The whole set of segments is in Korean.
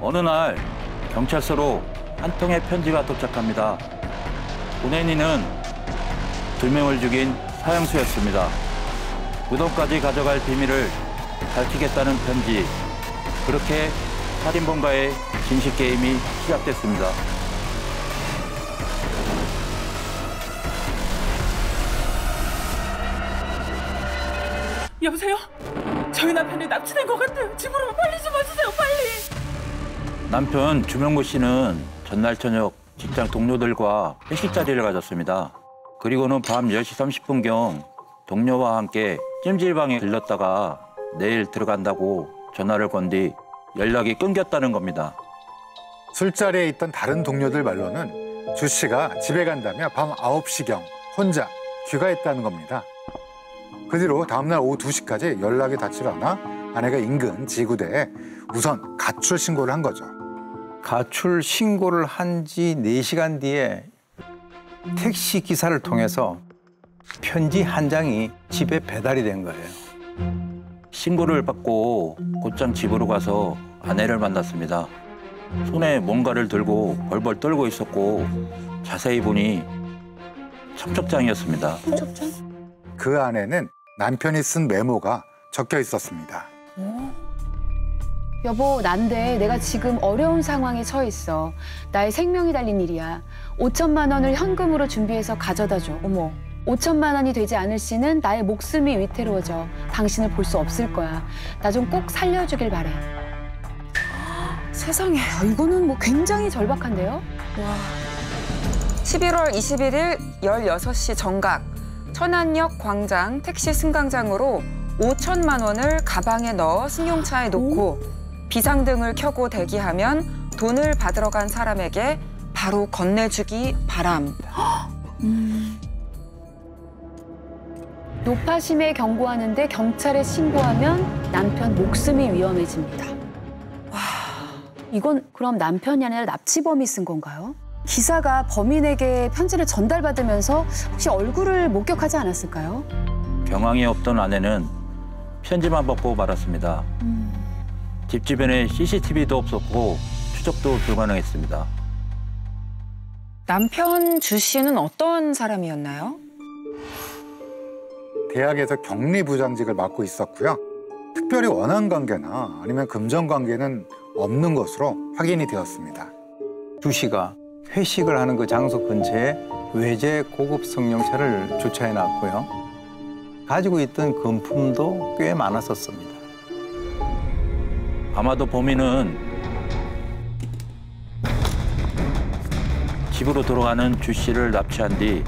어느 날 경찰서로 한 통의 편지가 도착합니다. 보낸 이는 2명을 죽인 사형수였습니다. 무덤까지 가져갈 비밀을 밝히겠다는 편지. 그렇게 살인범과의 진실 게임이 시작됐습니다. 여보세요? 저희 남편이 납치된 것 같아요. 집으로 빨리 좀 와주세요, 빨리. 남편 주명구 씨는 전날 저녁 직장 동료들과 회식 자리를 가졌습니다. 그리고는 밤 10시 30분경 동료와 함께 찜질방에 들렀다가 내일 들어간다고 전화를 건 뒤 연락이 끊겼다는 겁니다. 술자리에 있던 다른 동료들 말로는 주 씨가 집에 간다며 밤 9시경 혼자 귀가했다는 겁니다. 그 뒤로 다음날 오후 2시까지 연락이 닿질 않아 아내가 인근 지구대에 우선 가출 신고를 한 거죠. 가출 신고를 한 지 4시간 뒤에 택시 기사를 통해서 편지 한 장이 집에 배달이 된 거예요. 신고를 받고 곧장 집으로 가서 아내를 만났습니다. 손에 뭔가를 들고 벌벌 떨고 있었고 자세히 보니 청첩장이었습니다. 청첩장? 그 안에는 남편이 쓴 메모가 적혀 있었습니다. 여보, 난데 내가 지금 어려운 상황에 처해 있어. 나의 생명이 달린 일이야. 5천만 원을 현금으로 준비해서 가져다 줘. 어머, 5천만 원이 되지 않을 시는 나의 목숨이 위태로워져. 당신을 볼 수 없을 거야. 나 좀 꼭 살려주길 바래. 세상에. 이거는 뭐 굉장히 절박한데요? 와. 11월 21일 16시 정각. 천안역 광장 택시 승강장으로 5천만 원을 가방에 넣어 승용차에 놓고 비상등을 켜고 대기하면 돈을 받으러 간 사람에게 바로 건네주기 바람. 노파심에 경고하는데 경찰에 신고하면 남편 목숨이 위험해집니다. 와, 이건 그럼 남편이 아니라 납치범이 쓴 건가요? 기사가 범인에게 편지를 전달받으면서 혹시 얼굴을 목격하지 않았을까요? 경황이 없던 아내는 편지만 받고 말았습니다. 집 주변에 CCTV도 없었고 추적도 불가능했습니다. 남편 주 씨는 어떤 사람이었나요? 대학에서 격리부장직을 맡고 있었고요. 특별히 원한 관계나 아니면 금전 관계는 없는 것으로 확인이 되었습니다. 주 씨가 회식을 하는 그 장소 근처에 외제 고급 승용차를 주차해 놨고요. 가지고 있던 금품도 꽤 많았었습니다. 아마도 범인은 집으로 돌아가는 주 씨를 납치한 뒤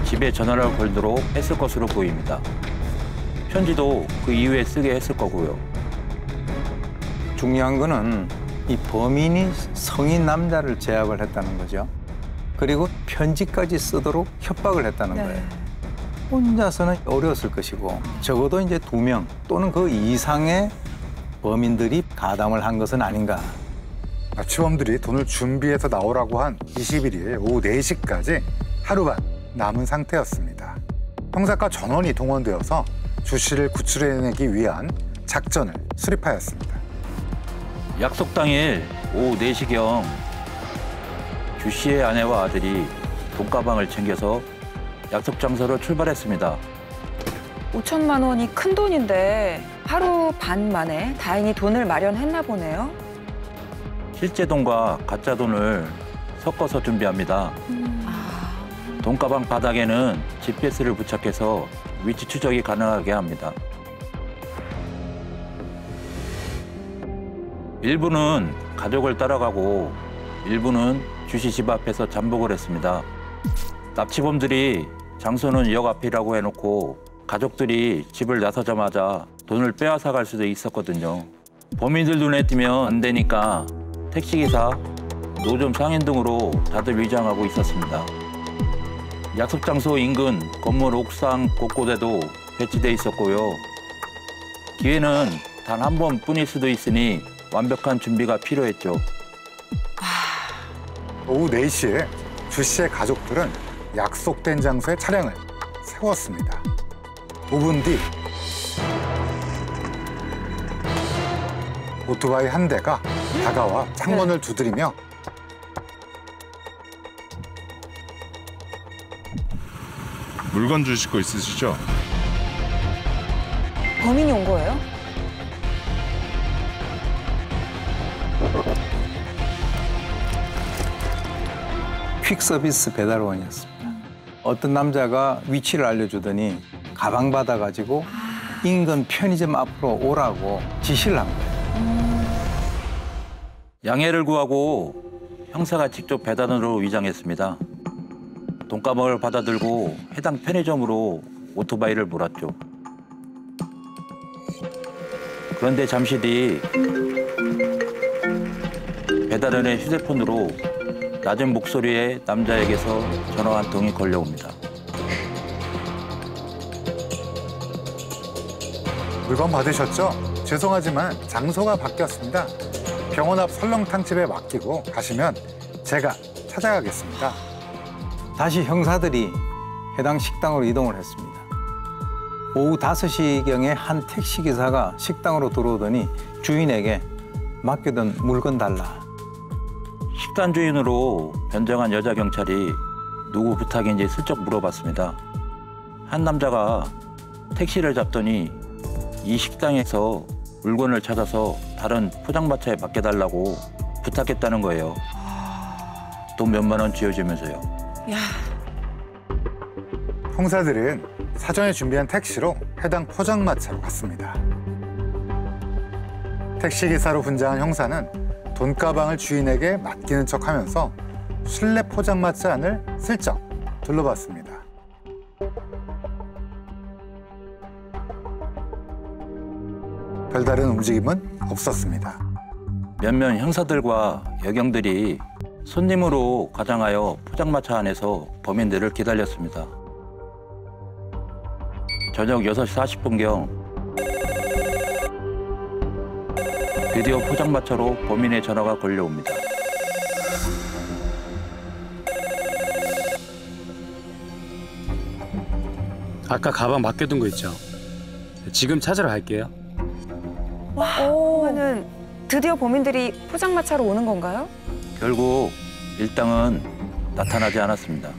집에 전화를 걸도록 했을 것으로 보입니다. 편지도 그 이후에 쓰게 했을 거고요. 중요한 거는 이 범인이 성인 남자를 제압을 했다는 거죠. 그리고 편지까지 쓰도록 협박을 했다는 거예요. 혼자서는 어려웠을 것이고 적어도 이제 2명 또는 그 이상의 범인들이 가담을 한 것은 아닌가. 납치범들이 돈을 준비해서 나오라고 한 21일 오후 4시까지 하루 반 남은 상태였습니다. 형사과 전원이 동원되어서 주 씨를 구출해내기 위한 작전을 수립하였습니다. 약속 당일 오후 4시경 주 씨의 아내와 아들이 돈가방을 챙겨서 약속 장소로 출발했습니다. 5천만 원이 큰 돈인데 하루 반 만에 다행히 돈을 마련했나 보네요. 실제 돈과 가짜 돈을 섞어서 준비합니다. 돈가방 바닥에는 GPS를 부착해서 위치 추적이 가능하게 합니다. 일부는 가족을 따라가고 일부는 주 씨 집 앞에서 잠복을 했습니다. 납치범들이 장소는 역 앞이라고 해놓고 가족들이 집을 나서자마자 돈을 빼앗아 갈 수도 있었거든요. 범인들 눈에 띄면 안 되니까 택시기사, 노점 상인 등으로 다들 위장하고 있었습니다. 약속 장소 인근 건물 옥상 곳곳에도 배치돼 있었고요. 기회는 단 한 번뿐일 수도 있으니 완벽한 준비가 필요했죠. 오후 4시에 주 씨의 가족들은 약속된 장소에 차량을 세웠습니다. 5분 뒤 오토바이 한 대가 다가와 창문을 두드리며 물건 주실 거 있으시죠? 범인이 온 거예요? 퀵 서비스 배달원이었습니다. 어떤 남자가 위치를 알려주더니 가방 받아가지고 인근 편의점 앞으로 오라고 지시를 한 거예요. 양해를 구하고 형사가 직접 배달원으로 위장했습니다. 돈가방을 받아들고 해당 편의점으로 오토바이를 몰았죠. 그런데 잠시 뒤 배달원의 휴대폰으로 낮은 목소리의 남자에게서 전화 한 통이 걸려옵니다. 물건 받으셨죠? 죄송하지만 장소가 바뀌었습니다. 병원 앞 설렁탕집에 맡기고 가시면 제가 찾아가겠습니다. 다시 형사들이 해당 식당으로 이동을 했습니다. 오후 5시경에 한 택시기사가 식당으로 들어오더니 주인에게 맡겨둔 물건 달라. 식당 주인으로 변장한 여자 경찰이 누구 부탁인지 슬쩍 물어봤습니다. 한 남자가 택시를 잡더니 이 식당에서 물건을 찾아서 다른 포장마차에 맡겨달라고 부탁했다는 거예요. 돈 몇만 원 쥐어주면서요. 야, 형사들은 사전에 준비한 택시로 해당 포장마차로 갔습니다. 택시기사로 분장한 형사는 돈가방을 주인에게 맡기는 척하면서 실내 포장마차 안을 슬쩍 둘러봤습니다. 별다른 움직임은 없었습니다. 몇몇 형사들과 여경들이 손님으로 가장하여 포장마차 안에서 범인들을 기다렸습니다. 저녁 6시 40분경 드디어 포장마차로 범인의 전화가 걸려옵니다. 아까 가방 맡겨둔 거 있죠? 지금 찾으러 갈게요. 그러면은 드디어 범인들이 포장마차로 오는 건가요? 결국 일당은 나타나지 않았습니다.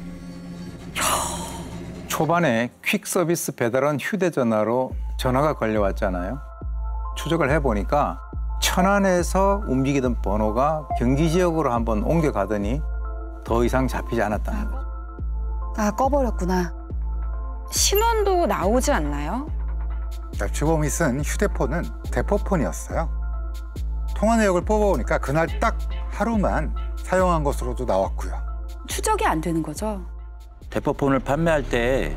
초반에 퀵 서비스 배달원 휴대전화로 전화가 걸려왔잖아요. 추적을 해보니까 천안에서 움직이던 번호가 경기 지역으로 한번 옮겨가더니 더 이상 잡히지 않았다는 거죠. 아, 꺼버렸구나. 신원도 나오지 않나요? 납치범이 쓴 휴대폰은 대포폰이었어요. 통화 내역을 뽑아보니까 그날 딱 하루만 사용한 것으로도 나왔고요. 추적이 안 되는 거죠? 대포폰을 판매할 때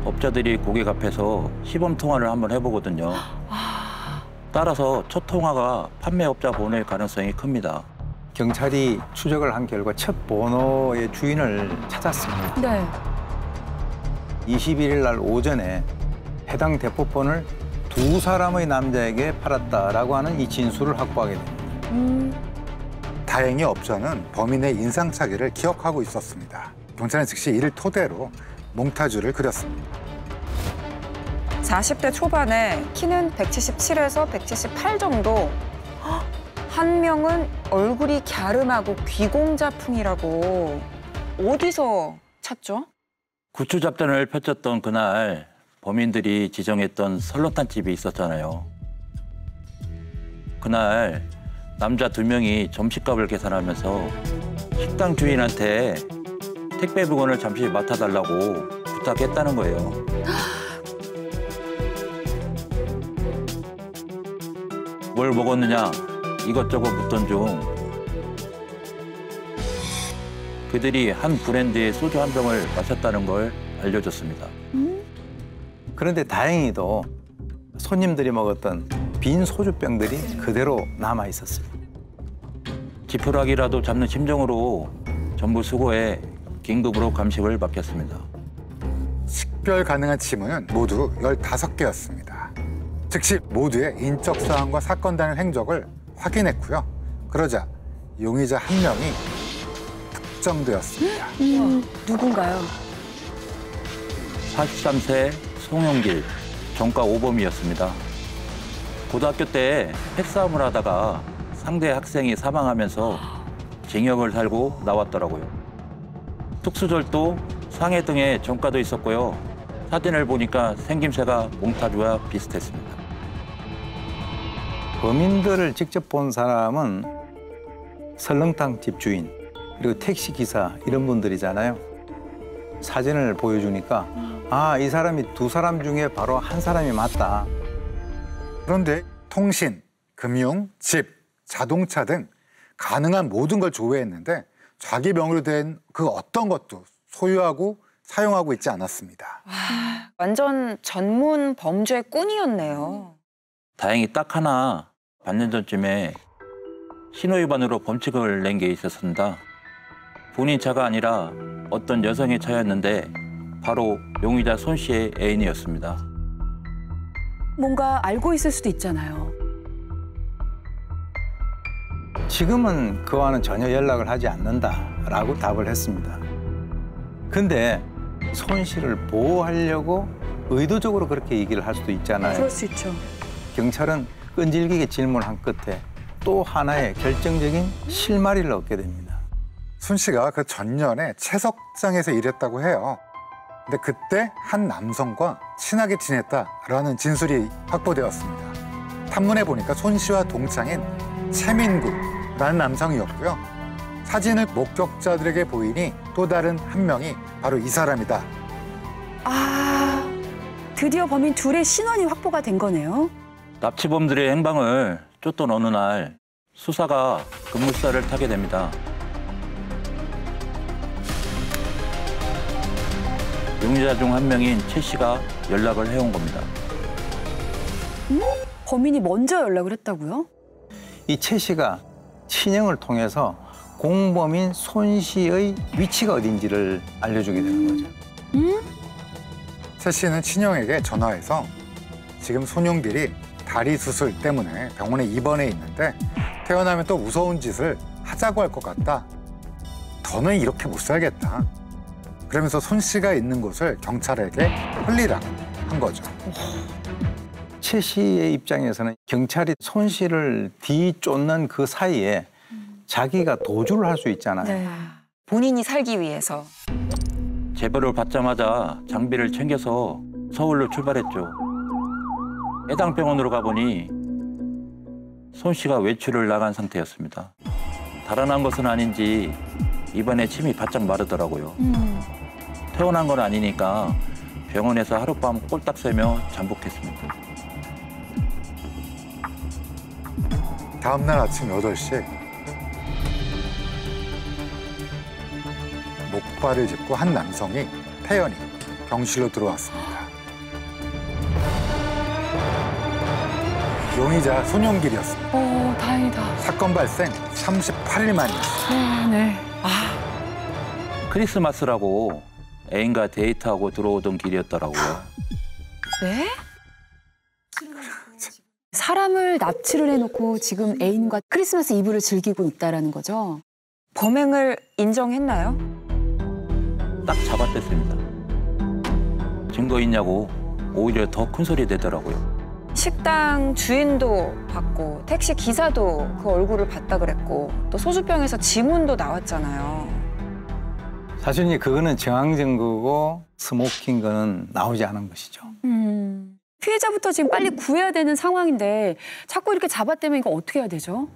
업자들이 고객 앞에서 시범 통화를 한번 해보거든요. 따라서 첫 통화가 판매업자 번호일 가능성이 큽니다. 경찰이 추적을 한 결과 첫 번호의 주인을 찾았습니다. 네. 21일 날 오전에 해당 대포폰을 두 사람의 남자에게 팔았다라고 하는 이 진술을 확보하게 됩니다. 다행히 업자는 범인의 인상착의를 기억하고 있었습니다. 경찰은 즉시 이를 토대로 몽타주를 그렸습니다. 40대 초반에 키는 177에서 178 정도. 한 명은 얼굴이 갸름하고 귀공자풍이라고. 어디서 찾죠? 구출 작전을 펼쳤던 그날 범인들이 지정했던 설렁탕집이 있었잖아요. 그날 남자 2명이 점심값을 계산하면서 식당 주인한테 택배 물건을 잠시 맡아달라고 부탁했다는 거예요. 뭘 먹었느냐 이것저것 묻던 중 그들이 한 브랜드의 소주 한 병을 마셨다는 걸 알려줬습니다. 그런데 다행히도 손님들이 먹었던 빈 소주병들이 그대로 남아 있었습니다. 지푸라기라도 잡는 심정으로 전부 수거해 긴급으로 감식을 맡겼습니다. 식별 가능한 지문은 모두 15개였습니다. 즉시 모두의 인적 사항과 사건 당일 행적을 확인했고요. 그러자 용의자 한 명이 특정되었습니다. 누군가요? 43세 송영길, 정가 5범이었습니다. 고등학교 때 패싸움을 하다가 상대 학생이 사망하면서 징역을 살고 나왔더라고요. 특수절도, 상해 등의 전과도 있었고요. 사진을 보니까 생김새가 몽타주와 비슷했습니다. 범인들을 직접 본 사람은 설렁탕 집주인, 그리고 택시기사 이런 분들이잖아요. 사진을 보여주니까 아, 이 사람이 두 사람 중에 바로 한 사람이 맞다. 그런데 통신, 금융, 집, 자동차 등 가능한 모든 걸 조회했는데 자기 명의로 된 그 어떤 것도 소유하고 사용하고 있지 않았습니다. 완전 전문 범죄 꾼이었네요. 다행히 딱 하나 반년 전쯤에 신호위반으로 범칙을 낸 게 있었습니다. 본인 차가 아니라 어떤 여성의 차였는데 바로 용의자 손 씨의 애인이었습니다. 뭔가 알고 있을 수도 있잖아요. 지금은 그와는 전혀 연락을 하지 않는다라고 답을 했습니다. 근데 손 씨를 보호하려고 의도적으로 그렇게 얘기를 할 수도 있잖아요. 그럴 수 있죠. 경찰은 끈질기게 질문한 끝에 또 하나의 결정적인 실마리를 얻게 됩니다. 손 씨가 그 전년에 채석장에서 일했다고 해요. 근데 그때 한 남성과 친하게 지냈다라는 진술이 확보되었습니다. 탐문해 보니까 손 씨와 동창인 최민구라는 남성이었고요. 사진을 목격자들에게 보이니 또 다른 한 명이 바로 이 사람이다. 아, 드디어 범인 둘의 신원이 확보가 된 거네요. 납치범들의 행방을 쫓던 어느 날 수사가 급물살을 타게 됩니다. 용의자 중 한 명인 최 씨가 연락을 해온 겁니다. 범인이 먼저 연락을 했다고요? 이 최 씨가 친형을 통해서 공범인 손 씨의 위치가 어딘지를 알려주게 되는 거죠. 최 씨는 친형에게 전화해서 지금 손용길이 다리 수술 때문에 병원에 입원해 있는데 태어나면 또 무서운 짓을 하자고 할 것 같다. 더는 이렇게 못 살겠다. 그러면서 손 씨가 있는 곳을 경찰에게 흘리라고 한 거죠. 최 씨의 입장에서는 경찰이 손 씨를 뒤쫓는 그 사이에 자기가 도주를 할 수 있잖아요. 네. 본인이 살기 위해서. 제보를 받자마자 장비를 챙겨서 서울로 출발했죠. 해당 병원으로 가보니 손 씨가 외출을 나간 상태였습니다. 달아난 것은 아닌지 입안에 침이 바짝 마르더라고요. 퇴원한 건 아니니까 병원에서 하룻밤 꼴딱 새며 잠복했습니다. 다음 날 아침 8시 목발을 짚고 한 남성이 태연히 병실로 들어왔습니다. 용의자 손용길이었습니다. 다행이다. 사건 발생 38일 만이었어요. 네. 크리스마스라고 애인과 데이트하고 들어오던 길이었더라고요. 네? 사람을 납치를 해놓고 지금 애인과 크리스마스 이브를 즐기고 있다라는 거죠. 범행을 인정했나요? 딱 잡아댔습니다. 증거 있냐고 오히려 더 큰 소리 내더라고요. 식당 주인도 봤고 택시 기사도 그 얼굴을 봤다 그랬고 또 소주병에서 지문도 나왔잖아요. 사실 그거는 정황 증거고 스모킹 거는 나오지 않은 것이죠. 피해자부터 지금 빨리 구해야 되는 상황인데 자꾸 이렇게 잡아떼면 이거 어떻게 해야 되죠?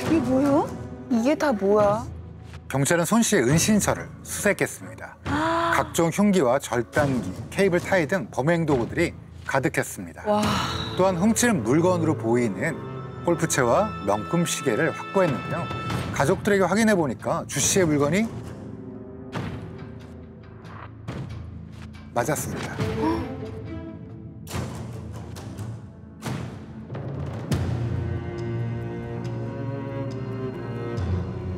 이게 뭐야? 이게 다 뭐야? 경찰은 손 씨의 은신처를 수색했습니다. 각종 흉기와 절단기, 케이블 타이 등 범행 도구들이 가득했습니다. 와. 또한 훔칠 물건으로 보이는 골프채와 명품 시계를 확보했는데요. 가족들에게 확인해 보니까 주 씨의 물건이 맞았습니다.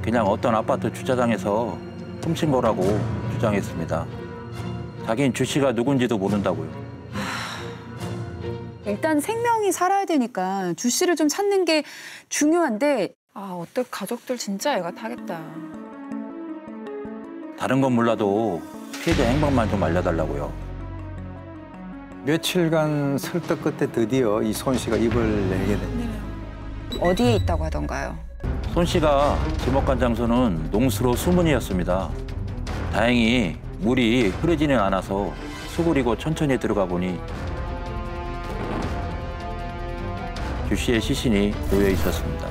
그냥 어떤 아파트 주차장에서 훔친 거라고 주장했습니다. 자기는 주 씨가 누군지도 모른다고요. 일단 생명이 살아야 되니까 주 씨를 좀 찾는 게 중요한데 어때 가족들 진짜 애가 타겠다. 다른 건 몰라도 피해자 행방만 좀 알려달라고요. 며칠간 설득 끝에 드디어 이 손 씨가 입을 내게 됩니다. 어디에 있다고 하던가요? 손 씨가 지목한 장소는 농수로 수문이었습니다. 다행히 물이 흐르지는 않아서 수그리고 천천히 들어가 보니 주 씨의 시신이 놓여 있었습니다.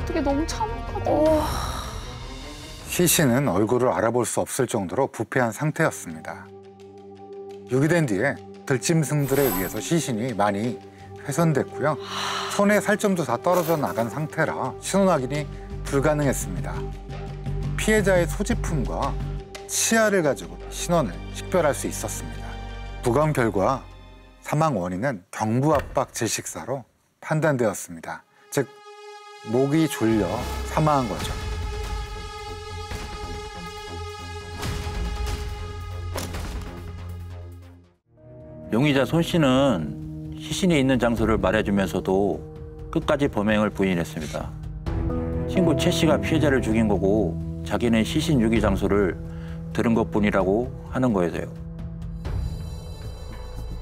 어떻게 너무 참혹하다. 시신은 얼굴을 알아볼 수 없을 정도로 부패한 상태였습니다. 유기된 뒤에 들짐승들에 의해서 시신이 많이 훼손됐고요. 손에 살점도 다 떨어져 나간 상태라 신원 확인이 불가능했습니다. 피해자의 소지품과 치아를 가지고 신원을 식별할 수 있었습니다. 부검 결과 사망 원인은 경부 압박 질식사로 판단되었습니다. 즉, 목이 졸려 사망한 거죠. 용의자 손 씨는 시신이 있는 장소를 말해주면서도 끝까지 범행을 부인했습니다. 친구 최 씨가 피해자를 죽인 거고 자기는 시신 유기 장소를 들은 것뿐이라고 하는 거예요.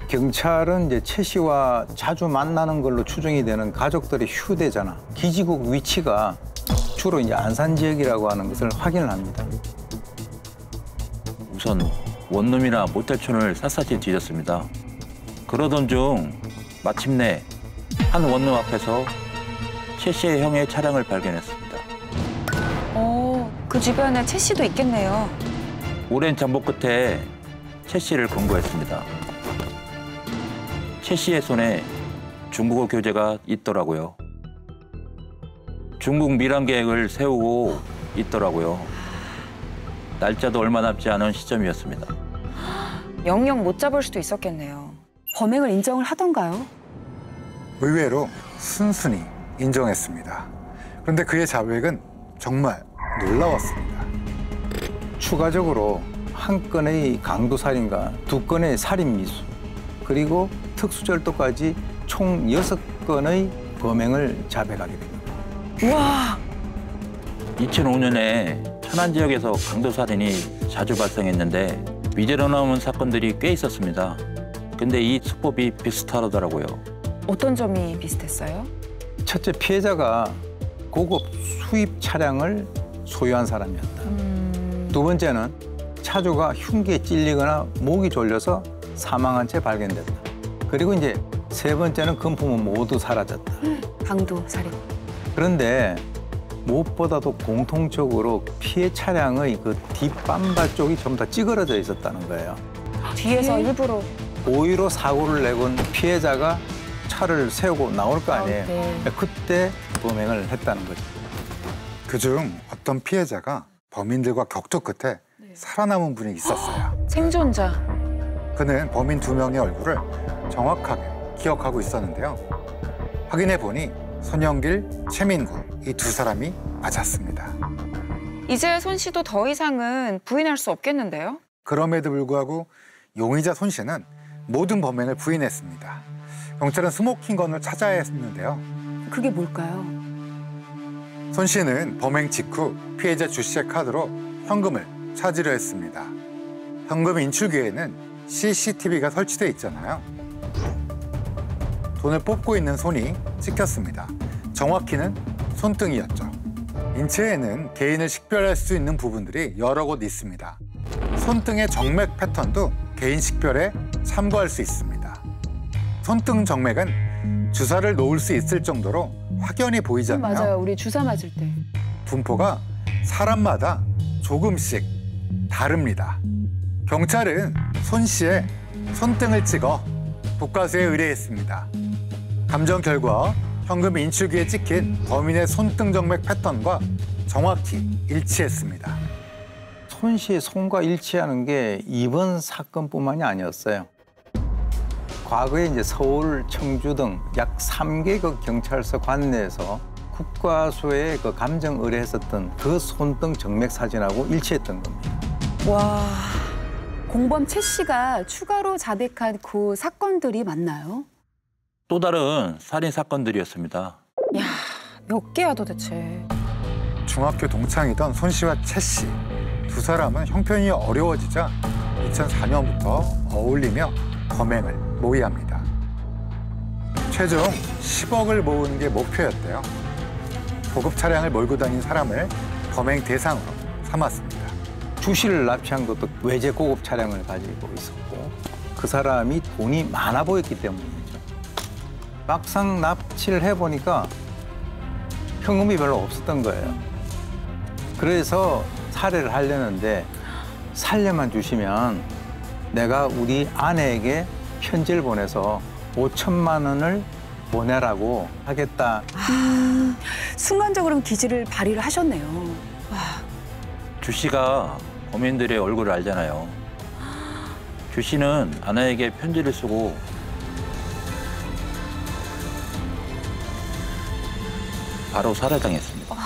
경찰은 이제 최 씨와 자주 만나는 걸로 추정이 되는 가족들의 휴대전화, 기지국 위치가 주로 이제 안산 지역이라고 하는 것을 확인을 합니다. 우선 원룸이나 모텔촌을 샅샅이 뒤졌습니다. 그러던 중 마침내 한 원룸 앞에서 최 씨의 형의 차량을 발견했습니다. 그 주변에 채 씨도 있겠네요. 오랜 잠복 끝에 최 씨를 검거했습니다. 최 씨의 손에 중국어 교재가 있더라고요. 중국 밀항 계획을 세우고 있더라고요. 날짜도 얼마 남지 않은 시점이었습니다. 영영 못 잡을 수도 있었겠네요. 범행을 인정을 하던가요? 의외로 순순히 인정했습니다. 그런데 그의 자백은 정말 놀라웠습니다. 추가적으로 한 건의 강도살인과 두 건의 살인미수, 그리고 특수절도까지 총 6건의 범행을 자백하게 됩니다. 우와! 2005년에 천안 지역에서 강도살인이 자주 발생했는데 미제로 남은 사건들이 꽤 있었습니다. 근데 이 수법이 비슷하더라고요. 어떤 점이 비슷했어요? 첫째, 피해자가 고급 수입 차량을 소유한 사람이었다. 두 번째는 차주가 흉기에 찔리거나 목이 졸려서 사망한 채 발견됐다. 그리고 이제 세 번째는 금품은 모두 사라졌다. 강도 살인. 그런데 무엇보다도 공통적으로 피해 차량의 그 뒷밤바 쪽이 전부 다 찌그러져 있었다는 거예요. 뒤에서 일부러. 고의로 사고를 내건 피해자가 차를 세우고 나올 거 아니에요. 그때 범행을 했다는 거죠. 그중 어떤 피해자가 범인들과 격투 끝에 살아남은 분이 있었어요. 생존자. 그는 범인 2명의 얼굴을 정확하게 기억하고 있었는데요. 확인해 보니 손영길, 최민구 이 두 사람이 맞았습니다. 이제 손 씨도 더 이상은 부인할 수 없겠는데요? 그럼에도 불구하고 용의자 손 씨는 모든 범행을 부인했습니다. 경찰은 스모킹건을 찾아야 했는데요. 그게 뭘까요? 손 씨는 범행 직후 피해자 주 씨의 카드로 현금을 찾으려 했습니다. 현금 인출기에는 CCTV가 설치돼 있잖아요. 돈을 뽑고 있는 손이 찍혔습니다. 정확히는 손등이었죠. 인체에는 개인을 식별할 수 있는 부분들이 여러 곳 있습니다. 손등의 정맥 패턴도 개인 식별에 참고할 수 있습니다. 손등 정맥은 주사를 놓을 수 있을 정도로 확연히 보이잖아요. 맞아요. 우리 주사 맞을 때. 분포가 사람마다 조금씩 다릅니다. 경찰은 손 씨의 손등을 찍어 국과수에 의뢰했습니다. 감정 결과 현금 인출기에 찍힌 범인의 손등 정맥 패턴과 정확히 일치했습니다. 손 씨의 손과 일치하는 게 이번 사건뿐만이 아니었어요. 과거에 이제 서울, 청주 등 약 3개국 경찰서 관내에서 국과수에 그 감정 의뢰했었던 그 손등 정맥 사진하고 일치했던 겁니다. 와. 공범 최 씨가 추가로 자백한 그 사건들이 맞나요? 또 다른 살인 사건들이었습니다. 야, 몇 개야 도대체. 중학교 동창이던 손 씨와 최 씨. 두 사람은 형편이 어려워지자 2004년부터 어울리며 범행을 모의합니다. 최종 10억을 모으는 게 목표였대요. 고급 차량을 몰고 다닌 사람을 범행 대상으로 삼았습니다. 주 씨를 납치한 것도 외제 고급 차량을 가지고 있었고 그 사람이 돈이 많아 보였기 때문이죠. 막상 납치를 해보니까 현금이 별로 없었던 거예요. 그래서 살해를 하려는데 살려만 주시면 내가 우리 아내에게 편지를 보내서 5천만 원을 보내라고 하겠다. 순간적으로 기지를 발휘를 하셨네요. 주 씨가 범인들의 얼굴을 알잖아요. 주 씨는 아내에게 편지를 쓰고 바로 살해당했습니다.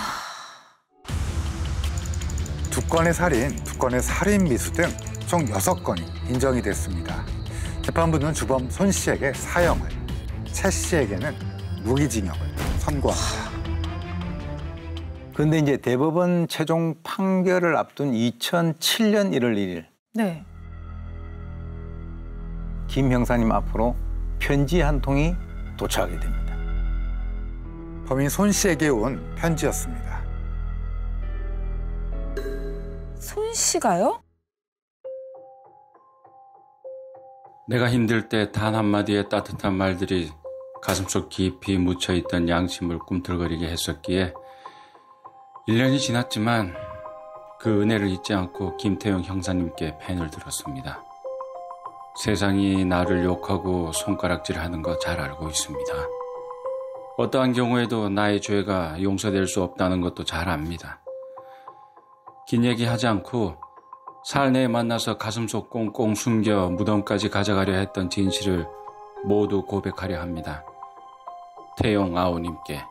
2건의 살인, 2건의 살인 미수 등 총 6건이 인정이 됐습니다. 재판부는 주범 손 씨에게 사형을, 채 씨에게는 무기징역을 선고합니다. 그런데 이제 대법원 최종 판결을 앞둔 2007년 1월 1일 네. 김 형사님 앞으로 편지 한 통이 도착하게 됩니다. 범인 손 씨에게 온 편지였습니다. 손 씨가요? 내가 힘들 때 단 한마디의 따뜻한 말들이 가슴속 깊이 묻혀있던 양심을 꿈틀거리게 했었기에 1년이 지났지만 그 은혜를 잊지 않고 김태용 형사님께 펜을 들었습니다. 세상이 나를 욕하고 손가락질하는 거 잘 알고 있습니다. 어떠한 경우에도 나의 죄가 용서될 수 없다는 것도 잘 압니다. 긴 얘기하지 않고 사흘 내에 만나서 가슴속 꽁꽁 숨겨 무덤까지 가져가려 했던 진실을 모두 고백하려 합니다. 태용 아우님께.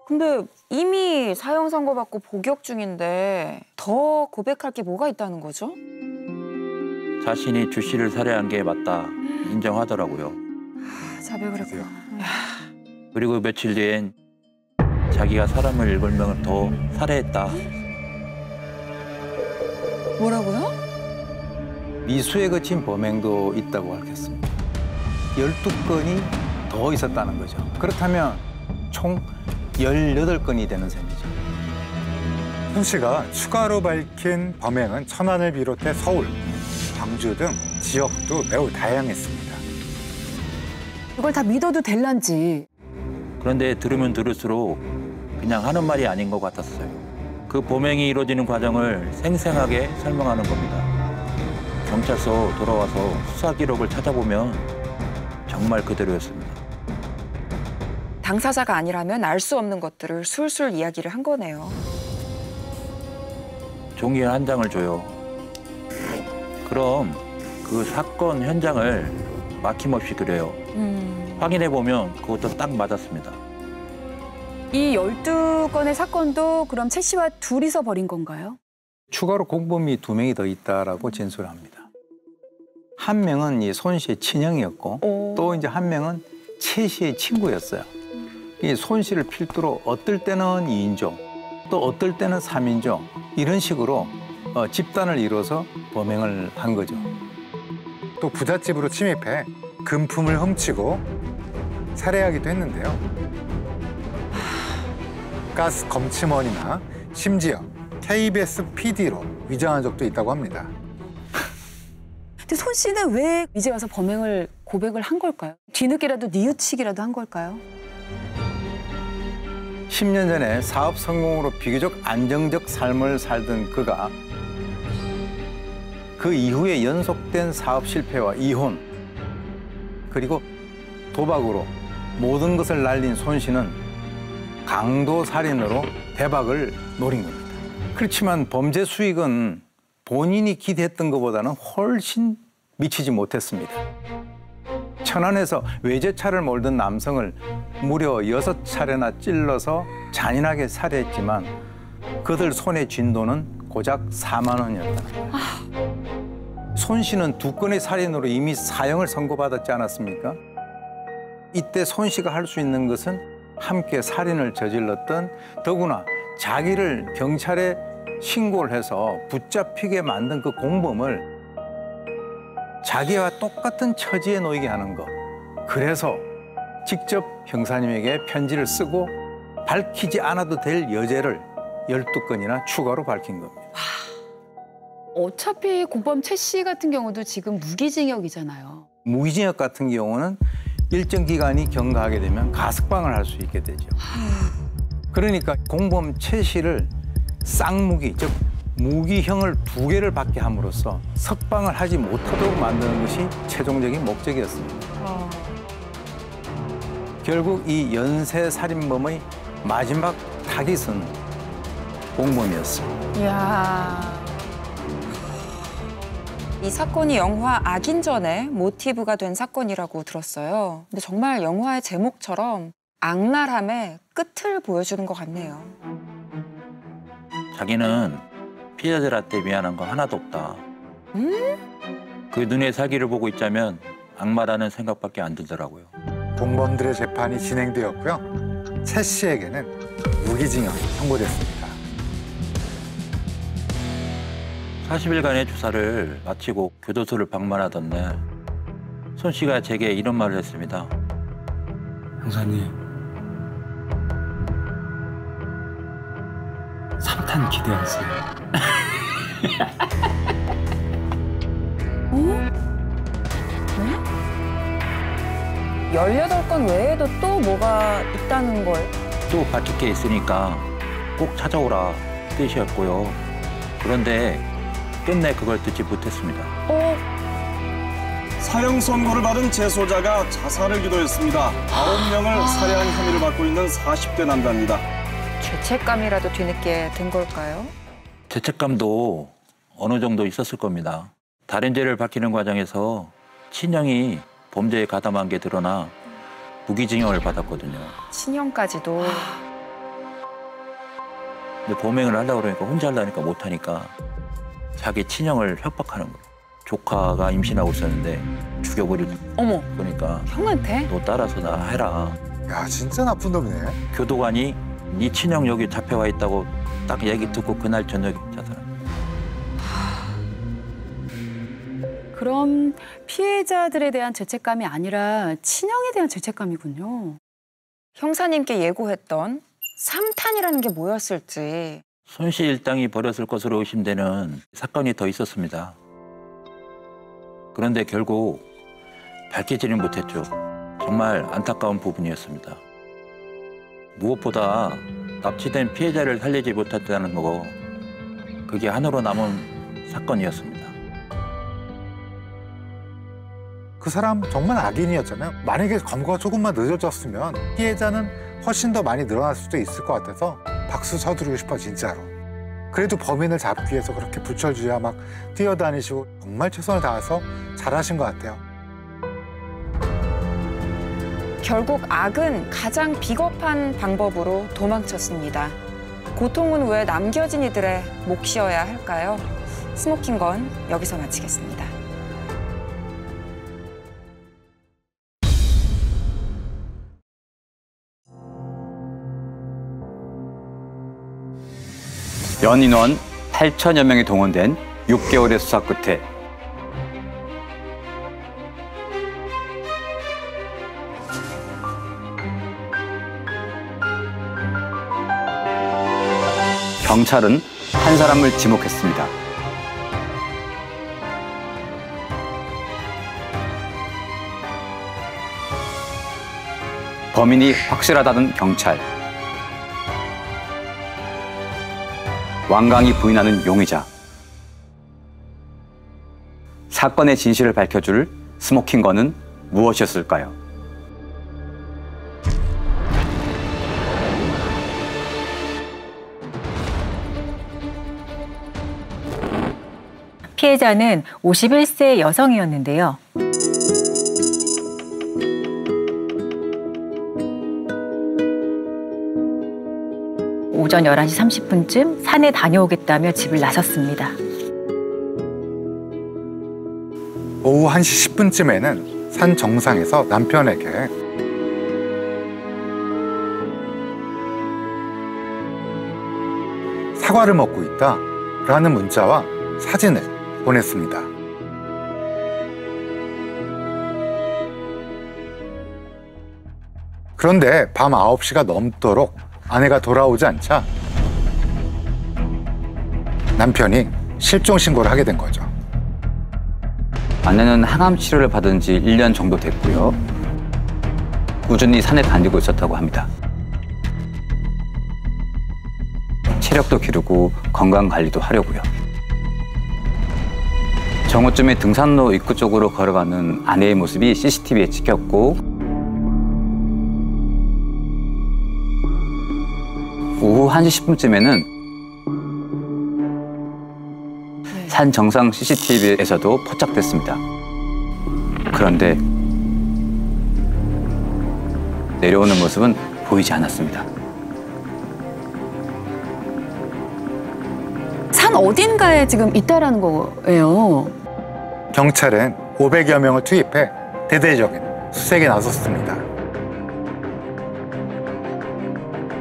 근데 이미 사형 선고받고 복역 중인데 더 고백할 게 뭐가 있다는 거죠? 자신이 주 씨를 살해한 게 맞다 인정하더라고요. 자백을 했구나. 그리고 며칠 뒤엔 자기가 사람을 7명을 더 살해했다. 뭐라고요? 미수에 그친 범행도 있다고 밝혔습니다. 12건이 더 있었다는 거죠. 그렇다면 총 18건이 되는 셈이죠. 손 씨가 추가로 밝힌 범행은 천안을 비롯해 서울, 광주 등 지역도 매우 다양했습니다. 이걸 다 믿어도 될란지. 그런데 들으면 들을수록 그냥 하는 말이 아닌 것 같았어요. 그 범행이 이루어지는 과정을 생생하게 설명하는 겁니다. 경찰서 돌아와서 수사 기록을 찾아보면 정말 그대로였습니다. 당사자가 아니라면 알 수 없는 것들을 술술 이야기를 한 거네요. 종이 한 장을 줘요. 그럼 그 사건 현장을 막힘없이 그려요. 확인해보면 그것도 딱 맞았습니다. 이 12건의 사건도 그럼 채 씨와 둘이서 벌인 건가요? 추가로 공범이 2명이 더 있다라고 진술합니다. 한 명은 이 손 씨의 친형이었고 또 이제 한 명은 채 씨의 친구였어요. 이 손 씨를 필두로 어떨 때는 2인조, 또 어떨 때는 3인조 이런 식으로 집단을 이뤄서 범행을 한 거죠. 또 부잣집으로 침입해 금품을 훔치고 살해하기도 했는데요. 가스 검침원이나 심지어 KBS PD로 위장한 적도 있다고 합니다. 근데 손 씨는 왜 이제 와서 범행을 고백을 한 걸까요? 뒤늦게라도 뉘우치기라도 한 걸까요? 10년 전에 사업 성공으로 비교적 안정적 삶을 살던 그가 그 이후에 연속된 사업 실패와 이혼 그리고 도박으로 모든 것을 날린 손 씨는 강도 살인으로 대박을 노린 겁니다. 그렇지만 범죄 수익은 본인이 기대했던 것보다는 훨씬 미치지 못했습니다. 천안에서 외제차를 몰던 남성을 무려 6차례나 찔러서 잔인하게 살해했지만 그들 손에 쥔 돈은 고작 4만 원이었다는 거예요. 손 씨는 2건의 살인으로 이미 사형을 선고받았지 않았습니까? 이때 손 씨가 할 수 있는 것은 함께 살인을 저질렀던 더구나 자기를 경찰에 신고를 해서 붙잡히게 만든 그 공범을 자기와 똑같은 처지에 놓이게 하는 것. 그래서 직접 형사님에게 편지를 쓰고 밝히지 않아도 될 여죄를 12건이나 추가로 밝힌 겁니다. 어차피 공범 최 씨 같은 경우도 지금 무기징역이잖아요. 무기징역 같은 경우는 일정 기간이 경과하게 되면 가석방을 할 수 있게 되죠. 그러니까 공범 최 씨를 쌍무기, 즉 무기형을 2개를 받게 함으로써 석방을 하지 못하도록 만드는 것이 최종적인 목적이었습니다. 결국 이 연쇄살인범의 마지막 타깃은 공범이었습니다. 이야. 이 사건이 영화 악인전의 모티브가 된 사건이라고 들었어요. 근데 정말 영화의 제목처럼 악랄함의 끝을 보여주는 것 같네요. 자기는 피해자들한테 미안한 거 하나도 없다. 그 눈에 살기를 보고 있자면 악마라는 생각밖에 안 들더라고요. 공범들의 재판이 진행되었고요. 최 씨에게는 무기징역이 선고됐습니다. 40일간의 조사를 마치고 교도소를 방문하던 날 손 씨가 제게 이런 말을 했습니다. 형사님, 3탄 기대하세요. 18건 외에도 또 뭐가 있다는 걸. 또 밝힐 게 있으니까 꼭 찾아오라 뜻이었고요. 그런데 끝내 그걸 듣지 못했습니다. 사형 선고를 받은 재소자가 자살을 기도했습니다. 9명을 살해한 혐의를 받고 있는 40대 남자입니다. 죄책감이라도 뒤늦게 든 걸까요? 죄책감도 어느 정도 있었을 겁니다. 다른 죄를 밝히는 과정에서 친형이 범죄에 가담한 게 드러나 무기징역을 받았거든요. 친형까지도. 근데 범행을 하려고 그러니까 혼자 하려니까 못하니까 자기 친형을 협박하는 거예요. 조카가 임신하고 있었는데 죽여버리고. 어머, 그러니까 형한테? 너 따라서 나 해라. 야, 진짜 나쁜 놈이네. 교도관이 네 친형 여기 잡혀와 있다고 딱 얘기 듣고 그날 저녁에 자살합니다. 그럼 피해자들에 대한 죄책감이 아니라 친형에 대한 죄책감이군요. 형사님께 예고했던 3탄이라는 게 뭐였을지. 손 씨 일당이 벌였을 것으로 의심되는 사건이 더 있었습니다. 그런데 결국 밝히지는 못했죠. 정말 안타까운 부분이었습니다. 무엇보다 납치된 피해자를 살리지 못했다는 거, 그게 한으로 남은 사건이었습니다. 그 사람 정말 악인이었잖아요. 만약에 검거가 조금만 늦어졌으면 피해자는 훨씬 더 많이 늘어날 수도 있을 것 같아서 박수 쳐드리고 싶어, 진짜로. 그래도 범인을 잡기 위해서 그렇게 부철주야 막 뛰어다니시고 정말 최선을 다해서 잘하신 것 같아요. 결국 악은 가장 비겁한 방법으로 도망쳤습니다. 고통은 왜 남겨진 이들의 몫이어야 할까요? 스모킹건 여기서 마치겠습니다. 연인원 8천여 명이 동원된 6개월의 수사 끝에 경찰은 한 사람을 지목했습니다. 범인이 확실하다는 경찰. 완강히 부인하는 용의자. 사건의 진실을 밝혀줄 스모킹건은 무엇이었을까요? 피해자는 51세 여성이었는데요. 오전 11시 30분쯤 산에 다녀오겠다며 집을 나섰습니다. 오후 1시 10분쯤에는 산 정상에서 남편에게 사과를 먹고 있다라는 문자와 사진을 보냈습니다. 그런데 밤 9시가 넘도록 아내가 돌아오지 않자 남편이 실종 신고를 하게 된 거죠. 아내는 항암 치료를 받은 지 1년 정도 됐고요. 꾸준히 산에 다니고 있었다고 합니다. 체력도 기르고 건강 관리도 하려고요. 정오쯤에 등산로 입구 쪽으로 걸어가는 아내의 모습이 CCTV에 찍혔고 오후 1시 10분쯤에는 산 정상 CCTV에서도 포착됐습니다. 그런데 내려오는 모습은 보이지 않았습니다. 산 어딘가에 지금 있다라는 거예요. 경찰은 500여 명을 투입해 대대적인 수색에 나섰습니다.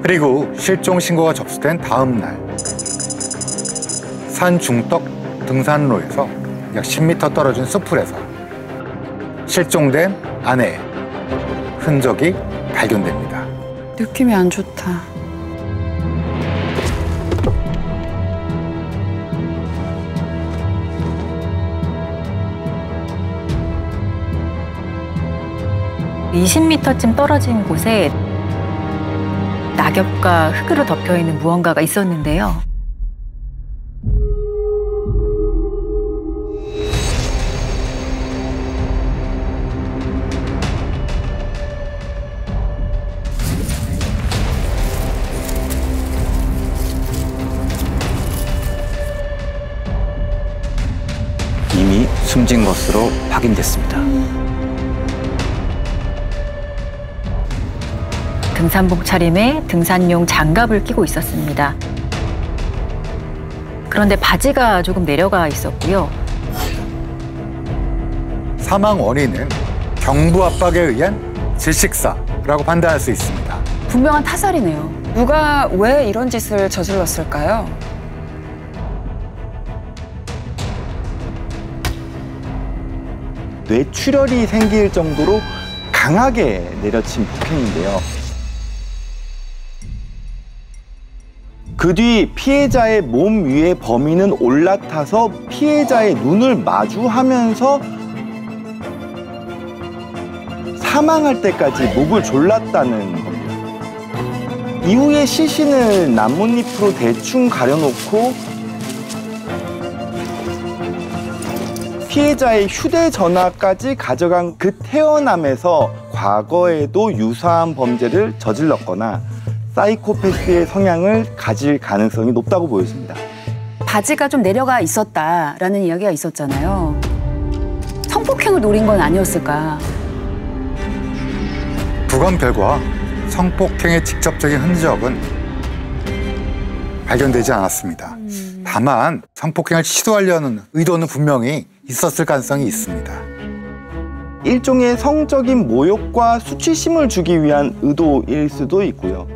그리고 실종 신고가 접수된 다음 날 산 중턱 등산로에서 약 10m 떨어진 수풀에서 실종된 아내의 흔적이 발견됩니다. 느낌이 안 좋다. (20m쯤) 떨어진 곳에 낙엽과 흙으로 덮여있는 무언가가 있었는데요. 이미 숨진 것으로 확인됐습니다. 등산복 차림에 등산용 장갑을 끼고 있었습니다. 그런데 바지가 조금 내려가 있었고요. 사망 원인은 경부 압박에 의한 질식사라고 판단할 수 있습니다. 분명한 타살이네요. 누가 왜 이런 짓을 저질렀을까요? 뇌출혈이 생길 정도로 강하게 내려친 폭행인데요. 그 뒤 피해자의 몸 위에 범인은 올라타서 피해자의 눈을 마주하면서 사망할 때까지 목을 졸랐다는 겁니다. 이후에 시신을 나뭇잎으로 대충 가려놓고 피해자의 휴대전화까지 가져간 그 태어남에서 과거에도 유사한 범죄를 저질렀거나 사이코패스의 성향을 가질 가능성이 높다고 보여집니다. 바지가 좀 내려가 있었다라는 이야기가 있었잖아요. 성폭행을 노린 건 아니었을까? 부검 결과 성폭행의 직접적인 흔적은 발견되지 않았습니다. 다만 성폭행을 시도하려는 의도는 분명히 있었을 가능성이 있습니다. 일종의 성적인 모욕과 수치심을 주기 위한 의도일 수도 있고요.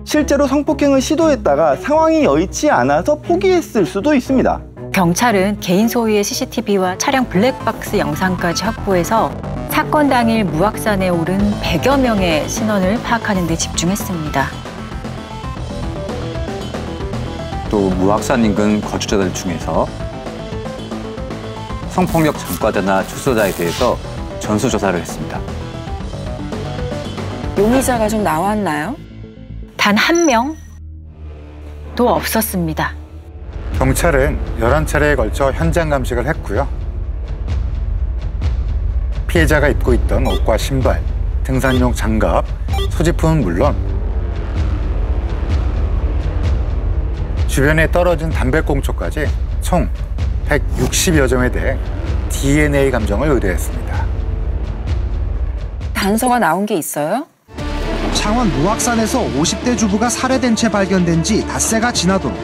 실제로 성폭행을 시도했다가 상황이 여의치 않아서 포기했을 수도 있습니다. 경찰은 개인 소유의 CCTV와 차량 블랙박스 영상까지 확보해서 사건 당일 무악산에 오른 100여 명의 신원을 파악하는 데 집중했습니다. 또 무악산 인근 거주자들 중에서 성폭력 전과자나 출소자에 대해서 전수조사를 했습니다. 용의자가 좀 나왔나요? 단 한 명도 없었습니다. 경찰은 11차례에 걸쳐 현장 감식을 했고요. 피해자가 입고 있던 옷과 신발, 등산용 장갑, 소지품은 물론 주변에 떨어진 담배꽁초까지 총 160여 점에 대해 DNA 감정을 의뢰했습니다. 단서가 나온 게 있어요? 창원 무악산에서 50대 주부가 살해된 채 발견된 지 닷새가 지나도록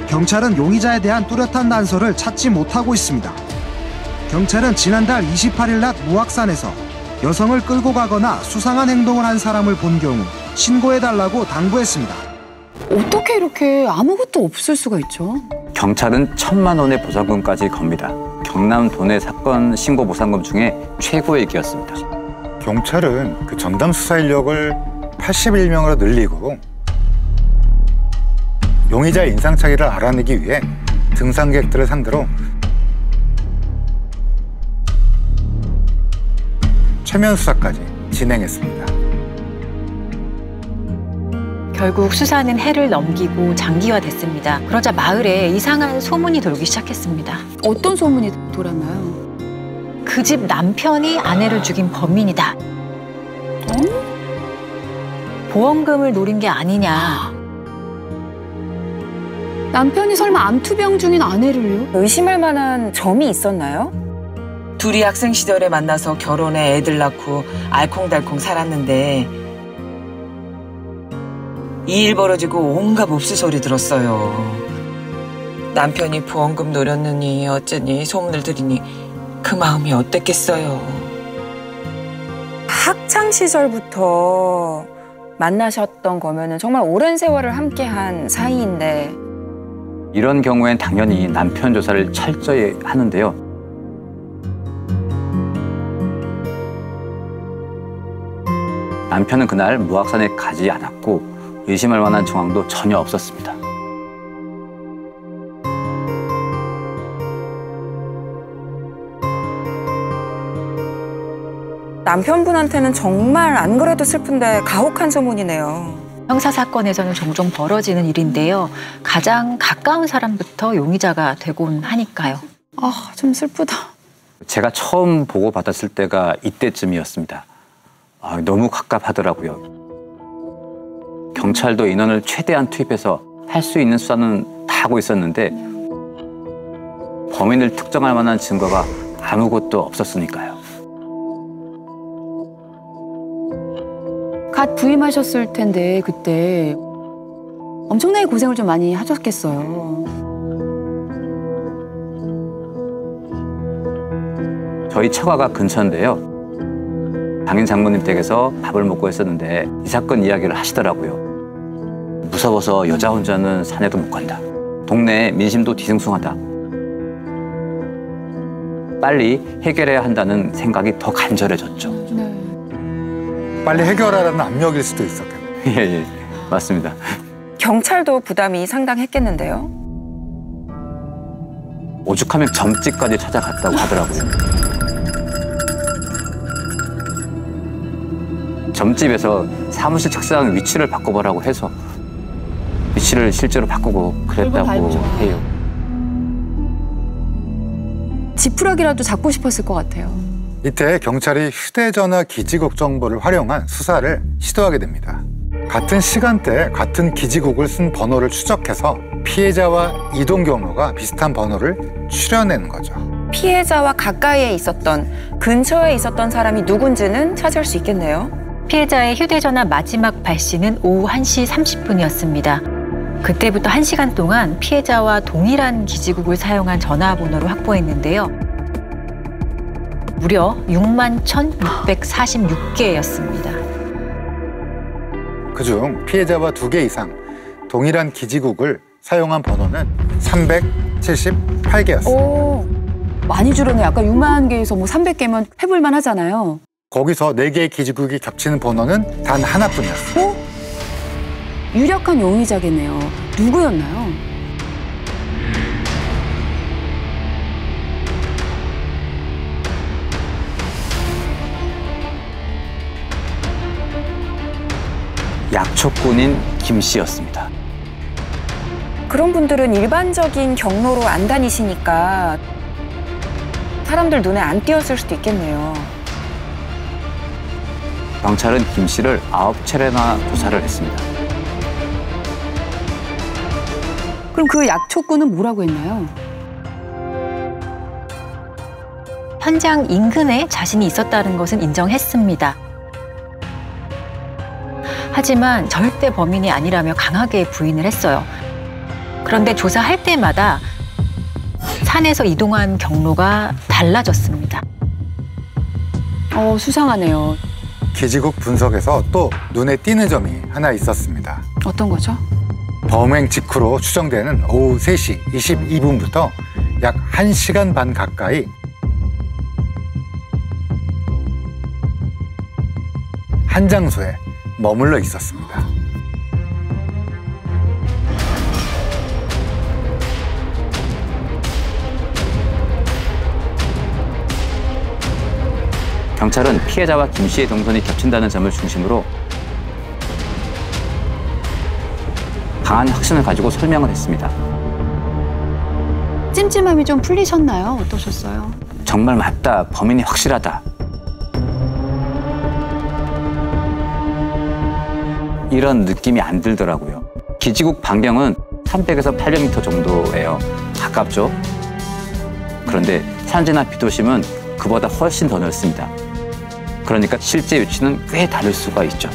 경찰은 용의자에 대한 뚜렷한 단서를 찾지 못하고 있습니다. 경찰은 지난달 28일 낮 무악산에서 여성을 끌고 가거나 수상한 행동을 한 사람을 본 경우 신고해달라고 당부했습니다. 어떻게 이렇게 아무것도 없을 수가 있죠? 경찰은 1,000만 원의 보상금까지 겁니다. 경남 도내 사건 신고 보상금 중에 최고액이었습니다. 경찰은 그 전담 수사 인력을 81명으로 늘리고 용의자의 인상착의를 알아내기 위해 등산객들을 상대로 최면 수사까지 진행했습니다. 결국 수사는 해를 넘기고 장기화됐습니다. 그러자 마을에 이상한 소문이 돌기 시작했습니다. 어떤 소문이 돌았나요? 그 집 남편이 아내를 죽인 범인이다. 보험금을 노린 게 아니냐. 남편이 설마 암투병 중인 아내를요? 의심할 만한 점이 있었나요? 둘이 학생 시절에 만나서 결혼해 애들 낳고 알콩달콩 살았는데 이 일 벌어지고 온갖 몹쓸 소리 들었어요. 남편이 보험금 노렸느니 어쩌니 소문을 들으니 그 마음이 어땠겠어요. 학창 시절부터 만나셨던 거면은 정말 오랜 세월을 함께한 사이인데 이런 경우엔 당연히 남편 조사를 철저히 하는데요. 남편은 그날 무악산에 가지 않았고 의심할 만한 정황도 전혀 없었습니다. 남편분한테는 정말 안 그래도 슬픈데 가혹한 소문이네요. 형사 사건에서는 종종 벌어지는 일인데요. 가장 가까운 사람부터 용의자가 되곤 하니까요. 아, 좀 슬프다. 제가 처음 보고받았을 때가 이때쯤이었습니다. 너무 갑갑하더라고요. 경찰도 인원을 최대한 투입해서 할 수 있는 수사는 다 하고 있었는데 범인을 특정할 만한 증거가 아무것도 없었으니까요. 갓 부임하셨을 텐데 그때 엄청나게 고생을 좀 많이 하셨겠어요. 저희 처가가 근처인데요. 당인 장모님 댁에서 밥을 먹고 했었는데 이 사건 이야기를 하시더라고요. 무서워서 여자 혼자는 산에도 못 간다. 동네에 민심도 뒤숭숭하다. 빨리 해결해야 한다는 생각이 더 간절해졌죠. 빨리 해결하라는 압력일 수도 있었겠네요. 예, 맞습니다. 경찰도 부담이 상당했겠는데요. 오죽하면 점집까지 찾아갔다고 하더라고요. 점집에서 사무실 책상 위치를 바꿔보라고 해서 위치를 실제로 바꾸고 그랬다고 해요. 지푸라기라도 잡고 싶었을 것 같아요. 이때 경찰이 휴대전화 기지국 정보를 활용한 수사를 시도하게 됩니다. 같은 시간대에 같은 기지국을 쓴 번호를 추적해서 피해자와 이동 경로가 비슷한 번호를 추려내는 거죠. 피해자와 가까이에 있었던, 근처에 있었던 사람이 누군지는 찾을 수 있겠네요. 피해자의 휴대전화 마지막 발신은 오후 1시 30분이었습니다. 그때부터 1시간 동안 피해자와 동일한 기지국을 사용한 전화번호를 확보했는데요. 무려 61,646개였습니다. 그중 피해자와 2개 이상 동일한 기지국을 사용한 번호는 378개였습니다. 오, 많이 줄었네. 아까 6만 개에서 뭐 300개면 해볼만 하잖아요. 거기서 4개의 기지국이 겹치는 번호는 단 하나뿐이었어요. 유력한 용의자겠네요. 누구였나요? 약초꾼인 김 씨였습니다. 그런 분들은 일반적인 경로로 안 다니시니까 사람들 눈에 안 띄었을 수도 있겠네요. 경찰은 김 씨를 9차례나 조사를 했습니다. 그럼 그 약초꾼은 뭐라고 했나요? 현장 인근에 자신이 있었다는 것은 인정했습니다. 하지만 절대 범인이 아니라며 강하게 부인을 했어요. 그런데 조사할 때마다 산에서 이동한 경로가 달라졌습니다. 수상하네요. 기지국 분석에서 또 눈에 띄는 점이 하나 있었습니다. 어떤 거죠? 범행 직후로 추정되는 오후 3시 22분부터 약 1시간 반 가까이 한 장소에 머물러 있었습니다. 경찰은 피해자와 김 씨의 동선이 겹친다는 점을 중심으로 강한 확신을 가지고 설명을 했습니다. 찜찜함이 좀 풀리셨나요? 어떠셨어요? 정말 맞다. 범인이 확실하다. 이런 느낌이 안 들더라고요. 기지국 반경은 300에서 800m 정도예요. 가깝죠? 그런데 산지나 비도심은 그보다 훨씬 더 넓습니다. 그러니까 실제 위치는 꽤 다를 수가 있죠.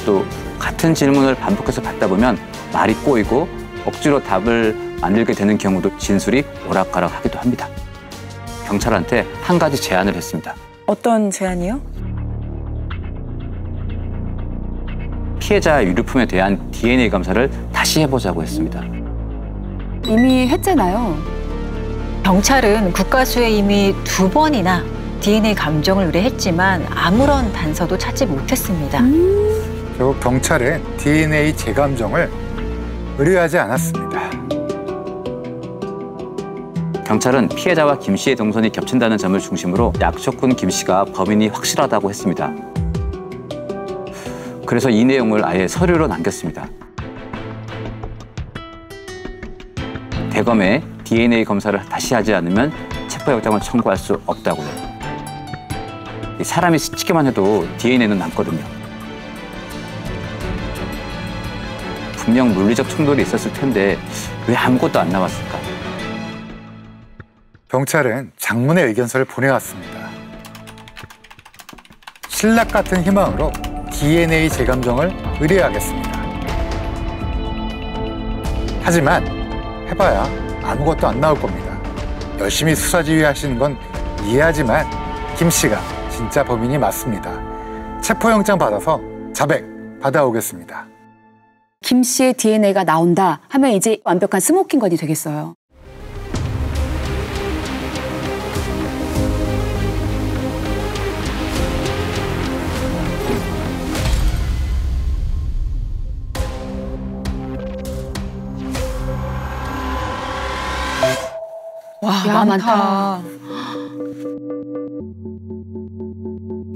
또 같은 질문을 반복해서 받다 보면 말이 꼬이고 억지로 답을 만들게 되는 경우도 진술이 오락가락하기도 합니다. 경찰한테 한 가지 제안을 했습니다. 어떤 제안이요? 피해자 유류품에 대한 DNA 검사를 다시 해보자고 했습니다. 이미 했잖아요. 경찰은 국가수에 이미 2번이나 DNA 감정을 의뢰했지만 아무런 단서도 찾지 못했습니다. 결국 경찰은 DNA 재감정을 의뢰하지 않았습니다. 경찰은 피해자와 김 씨의 동선이 겹친다는 점을 중심으로 약초꾼 김 씨가 범인이 확실하다고 했습니다. 그래서 이 내용을 아예 서류로 남겼습니다. 대검에 DNA 검사를 다시 하지 않으면 체포영장을 청구할 수 없다고요. 사람이 스치기만 해도 DNA는 남거든요. 분명 물리적 충돌이 있었을 텐데 왜 아무것도 안 나왔을까? 경찰은 장문의 의견서를 보내왔습니다. 신락 같은 희망으로 DNA 재감정을 의뢰하겠습니다. 하지만 해봐야 아무것도 안 나올 겁니다. 열심히 수사지휘 하시는 건 이해하지만 김 씨가 진짜 범인이 맞습니다. 체포영장 받아서 자백 받아오겠습니다. 김 씨의 DNA가 나온다 하면 이제 완벽한 스모킹건이 되겠어요. 와, 야, 많다.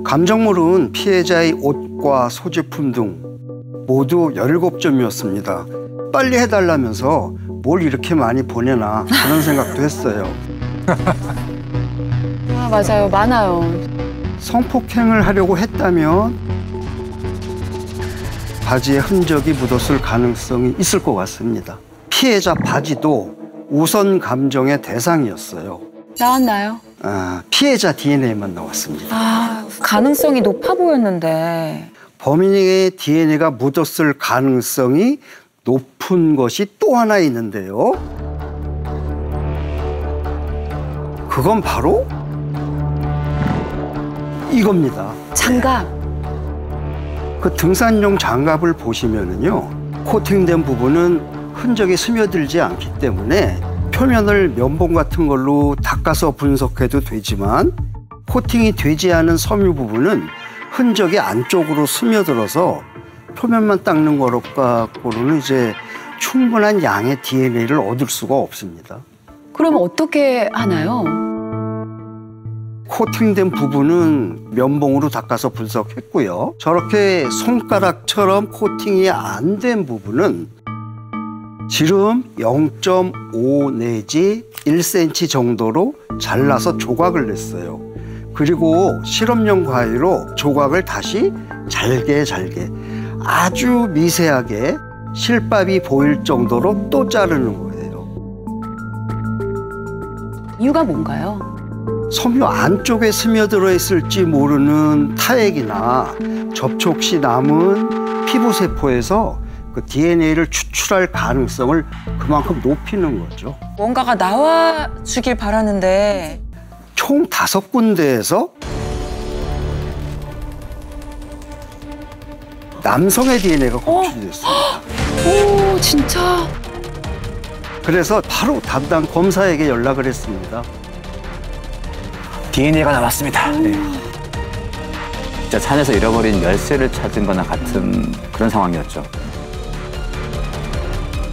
감정물은 피해자의 옷과 소지품 등 모두 17점이었습니다. 빨리 해달라면서 뭘 이렇게 많이 보내나 그런 생각도 했어요. 아, 맞아요. 많아요. 성폭행을 하려고 했다면 바지에 흔적이 묻었을 가능성이 있을 것 같습니다. 피해자 바지도 우선 감정의 대상이었어요. 나왔나요? 피해자 DNA만 나왔습니다. 아, 가능성이 높아 보였는데. 범인의 DNA가 묻었을 가능성이 높은 것이 또 하나 있는데요. 그건 바로 이겁니다. 장갑. 그 등산용 장갑을 보시면은요, 코팅된 부분은 흔적이 스며들지 않기 때문에 표면을 면봉 같은 걸로 닦아서 분석해도 되지만 코팅이 되지 않은 섬유 부분은 흔적이 안쪽으로 스며들어서 표면만 닦는 거로 갖고는 이제 충분한 양의 DNA를 얻을 수가 없습니다. 그럼 어떻게 하나요? 코팅된 부분은 면봉으로 닦아서 분석했고요. 저렇게 손가락처럼 코팅이 안 된 부분은 지름 0.5 내지 1cm 정도로 잘라서 조각을 냈어요. 그리고 실험용 과일로 조각을 다시 잘게 아주 미세하게 실밥이 보일 정도로 또 자르는 거예요. 이유가 뭔가요? 섬유 안쪽에 스며들어 있을지 모르는 타액이나 접촉 시 남은 피부세포에서 그 DNA를 추출할 가능성을 그만큼 높이는 거죠. 뭔가가 나와주길 바라는데. 총 5군데에서 남성의 DNA가 검출됐습니다. 오, 진짜? 그래서 바로 담당 검사에게 연락을 했습니다. DNA가 나왔습니다. 네. 진짜 산에서 잃어버린 열쇠를 찾은 거나 같은 그런 상황이었죠.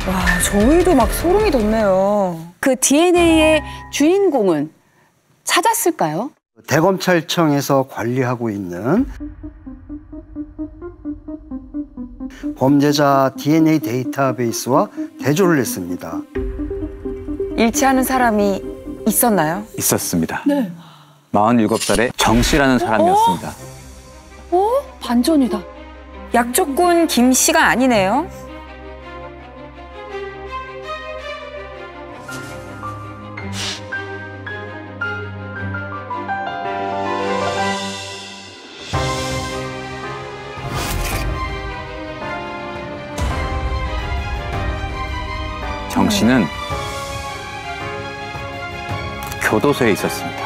와, 저희도 막 소름이 돋네요. 그 DNA의 주인공은 찾았을까요? 대검찰청에서 관리하고 있는 범죄자 DNA 데이터베이스와 대조를 했습니다. 일치하는 사람이 있었나요? 있었습니다. 네. 47살의 정 씨라는 사람이었습니다. 반전이다. 약조꾼 김 씨가 아니네요. 정 씨는 교도소에 있었습니다.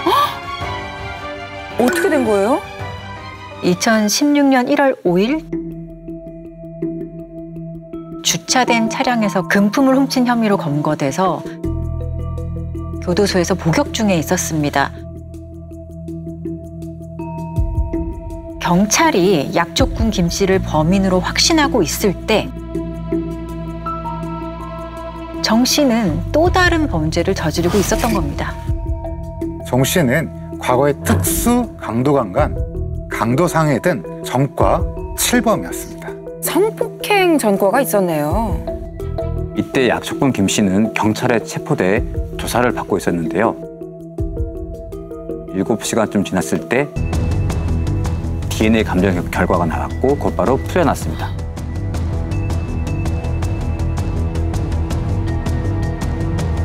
어떻게 된 거예요? 2016년 1월 5일 주차된 차량에서 금품을 훔친 혐의로 검거돼서 교도소에서 복역 중에 있었습니다. 경찰이 약조꾼 김 씨를 범인으로 확신하고 있을 때 정 씨는 또 다른 범죄를 저지르고 있었던 겁니다. 정 씨는 과거에 특수 강도강간, 강도상해 등 전과 7범이었습니다. 성폭행 전과가 있었네요. 이때 약조꾼 김 씨는 경찰에 체포돼 조사를 받고 있었는데요. 7시간쯤 지났을 때 DNA 감정 결과가 나왔고 곧바로 풀려났습니다.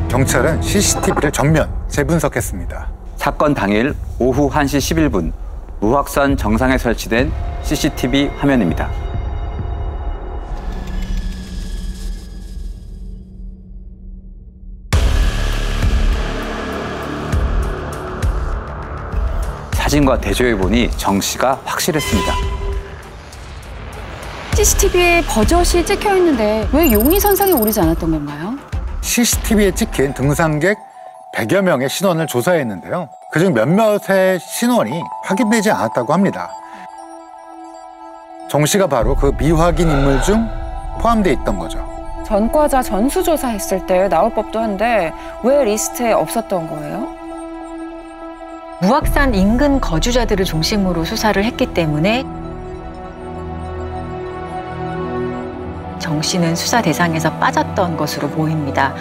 경찰은 CCTV를 전면 재분석했습니다. 사건 당일 오후 1시 11분 무확산 정상에 설치된 CCTV 화면입니다. 사진과 대조해보니 정 씨가 확실했습니다. CCTV에 버젓이 찍혀 있는데 왜 용의선상에 오르지 않았던 건가요? CCTV에 찍힌 등산객 100여 명의 신원을 조사했는데요. 그중 몇몇의 신원이 확인되지 않았다고 합니다. 정 씨가 바로 그 미확인 인물 중 포함돼 있던 거죠. 전과자 전수조사했을 때 나올 법도 한데 왜 리스트에 없었던 거예요? 무악산 인근 거주자들을 중심으로 수사를 했기 때문에 정 씨는 수사 대상에서 빠졌던 것으로 보입니다.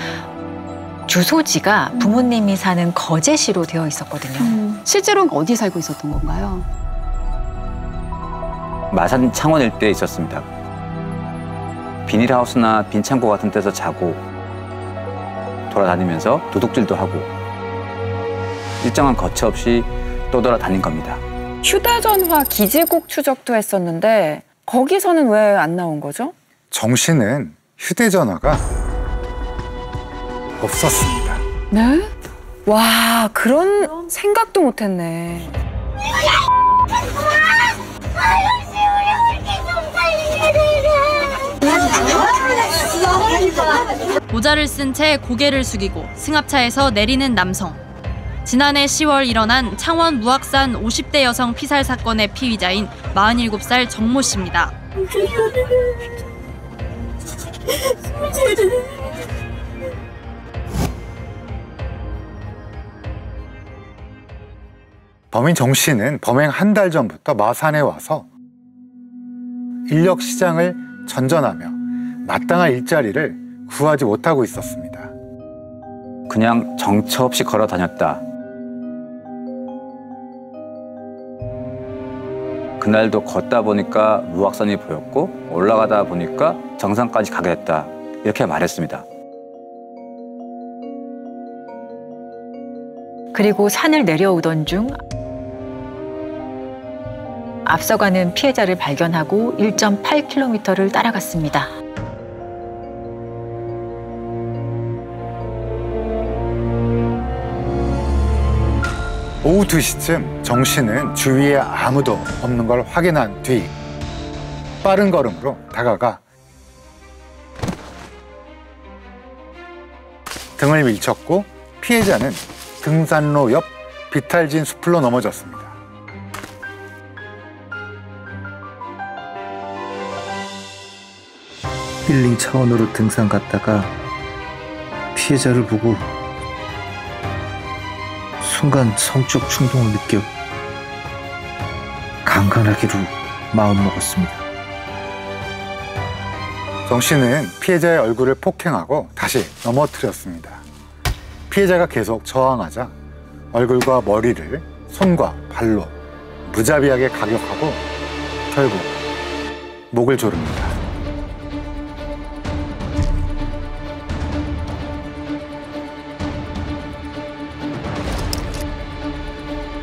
주소지가 부모님이 사는 거제시로 되어 있었거든요. 실제로는 어디 살고 있었던 건가요? 마산 창원 일대에 있었습니다. 비닐하우스나 빈 창고 같은 데서 자고 돌아다니면서 도둑질도 하고 일정한 거처 없이 떠돌아다닌 겁니다. 휴대전화 기지국 추적도 했었는데 거기서는 왜 안 나온 거죠? 정 씨는 휴대전화가 없었습니다. 네? 와, 그런 생각도 못했네. 모자를 쓴 채 고개를 숙이고 승합차에서 내리는 남성. 지난해 10월 일어난 창원 무악산 50대 여성 피살 사건의 피의자인 47살 정모 씨입니다. 범인 정 씨는 범행 한 달 전부터 마산에 와서 인력 시장을 전전하며 마땅한 일자리를 구하지 못하고 있었습니다. 그냥 정처 없이 걸어 다녔다. 그날도 걷다 보니까 무악산이 보였고 올라가다 보니까 정상까지 가게 됐다. 이렇게 말했습니다. 그리고 산을 내려오던 중 앞서가는 피해자를 발견하고 1.8km를 따라갔습니다. 오후 2시쯤 정 씨는 주위에 아무도 없는 걸 확인한 뒤 빠른 걸음으로 다가가 등을 밀쳤고 피해자는 등산로 옆 비탈진 수풀로 넘어졌습니다. 힐링 차원으로 등산 갔다가 피해자를 보고 순간 성적 충동을 느껴 강간하기로 마음먹었습니다. 정 씨는 피해자의 얼굴을 폭행하고 다시 넘어뜨렸습니다. 피해자가 계속 저항하자 얼굴과 머리를 손과 발로 무자비하게 가격하고 결국 목을 조릅니다.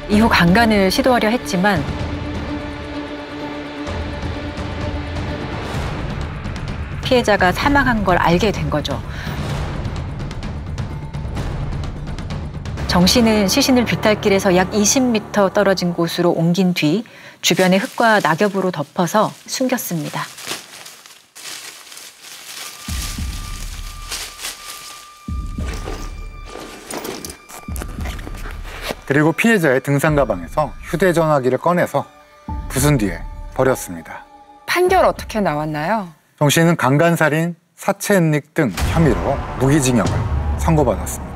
이후 강간을 시도하려 했지만 피해자가 사망한 걸 알게 된 거죠. 정 씨는 시신을 비탈길에서 약 20m 떨어진 곳으로 옮긴 뒤 주변에 흙과 낙엽으로 덮어서 숨겼습니다. 그리고 피해자의 등산 가방에서 휴대전화기를 꺼내서 부순 뒤에 버렸습니다. 판결 어떻게 나왔나요? 정 씨는 강간살인, 사체은닉 등 혐의로 무기징역을 선고받았습니다.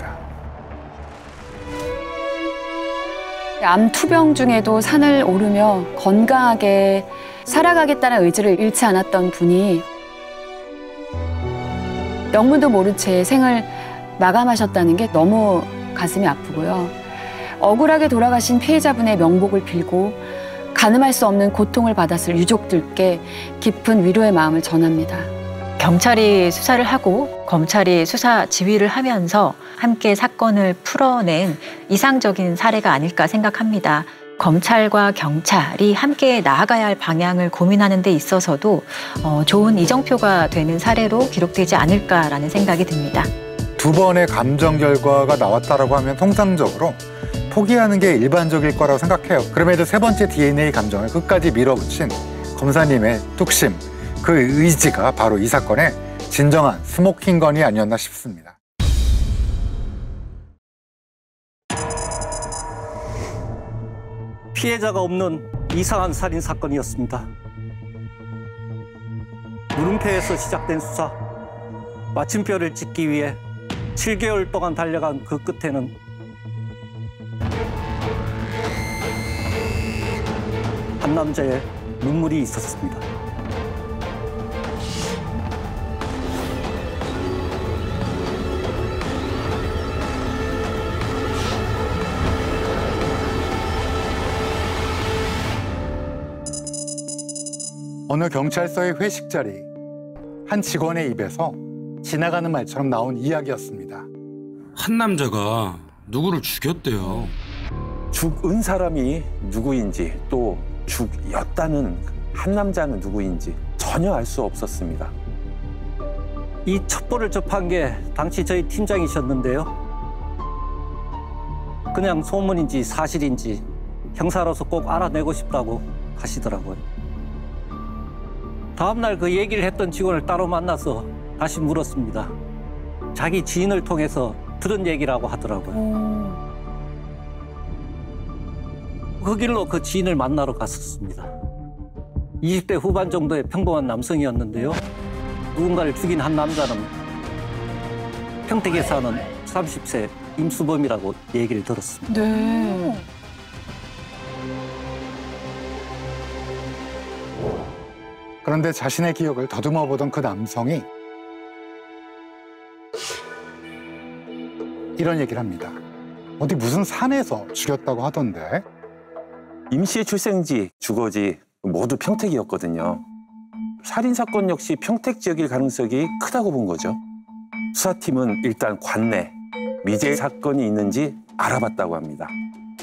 암 투병 중에도 산을 오르며 건강하게 살아가겠다는 의지를 잃지 않았던 분이 영문도 모른 채 생을 마감하셨다는 게 너무 가슴이 아프고요. 억울하게 돌아가신 피해자분의 명복을 빌고 가늠할 수 없는 고통을 받았을 유족들께 깊은 위로의 마음을 전합니다. 경찰이 수사를 하고 검찰이 수사 지휘를 하면서 함께 사건을 풀어낸 이상적인 사례가 아닐까 생각합니다. 검찰과 경찰이 함께 나아가야 할 방향을 고민하는 데 있어서도 좋은 이정표가 되는 사례로 기록되지 않을까라는 생각이 듭니다. 2번의 감정 결과가 나왔다라고 하면 통상적으로 포기하는 게 일반적일 거라고 생각해요. 그럼에도 3번째 DNA 감정을 끝까지 밀어붙인 검사님의 뚝심, 그 의지가 바로 이 사건의 진정한 스모킹건이 아니었나 싶습니다. 피해자가 없는 이상한 살인 사건이었습니다. 물음표에서 시작된 수사, 마침표를 찍기 위해 7개월 동안 달려간 그 끝에는 한 남자의 눈물이 있었습니다. 어느 경찰서의 회식 자리, 한 직원의 입에서 지나가는 말처럼 나온 이야기였습니다. 한 남자가 누구를 죽였대요. 죽은 사람이 누구인지 또 죽였다는 한 남자는 누구인지 전혀 알 수 없었습니다. 이 첩보를 접한 게 당시 저희 팀장이셨는데요. 그냥 소문인지 사실인지 형사로서 꼭 알아내고 싶다고 하시더라고요. 다음날 그 얘기를 했던 직원을 따로 만나서 다시 물었습니다. 자기 지인을 통해서 들은 얘기라고 하더라고요. 그 길로 그 지인을 만나러 갔었습니다. 20대 후반 정도의 평범한 남성이었는데요. 누군가를 죽인 한 남자는 평택에 사는 30세 임수범이라고 얘기를 들었습니다. 네. 그런데 자신의 기억을 더듬어 보던 그 남성이 이런 얘기를 합니다. 어디 무슨 산에서 죽였다고 하던데. 임씨의 출생지, 주거지 모두 평택이었거든요. 살인사건 역시 평택 지역일 가능성이 크다고 본 거죠. 수사팀은 일단 관내, 미제 사건이 있는지 알아봤다고 합니다.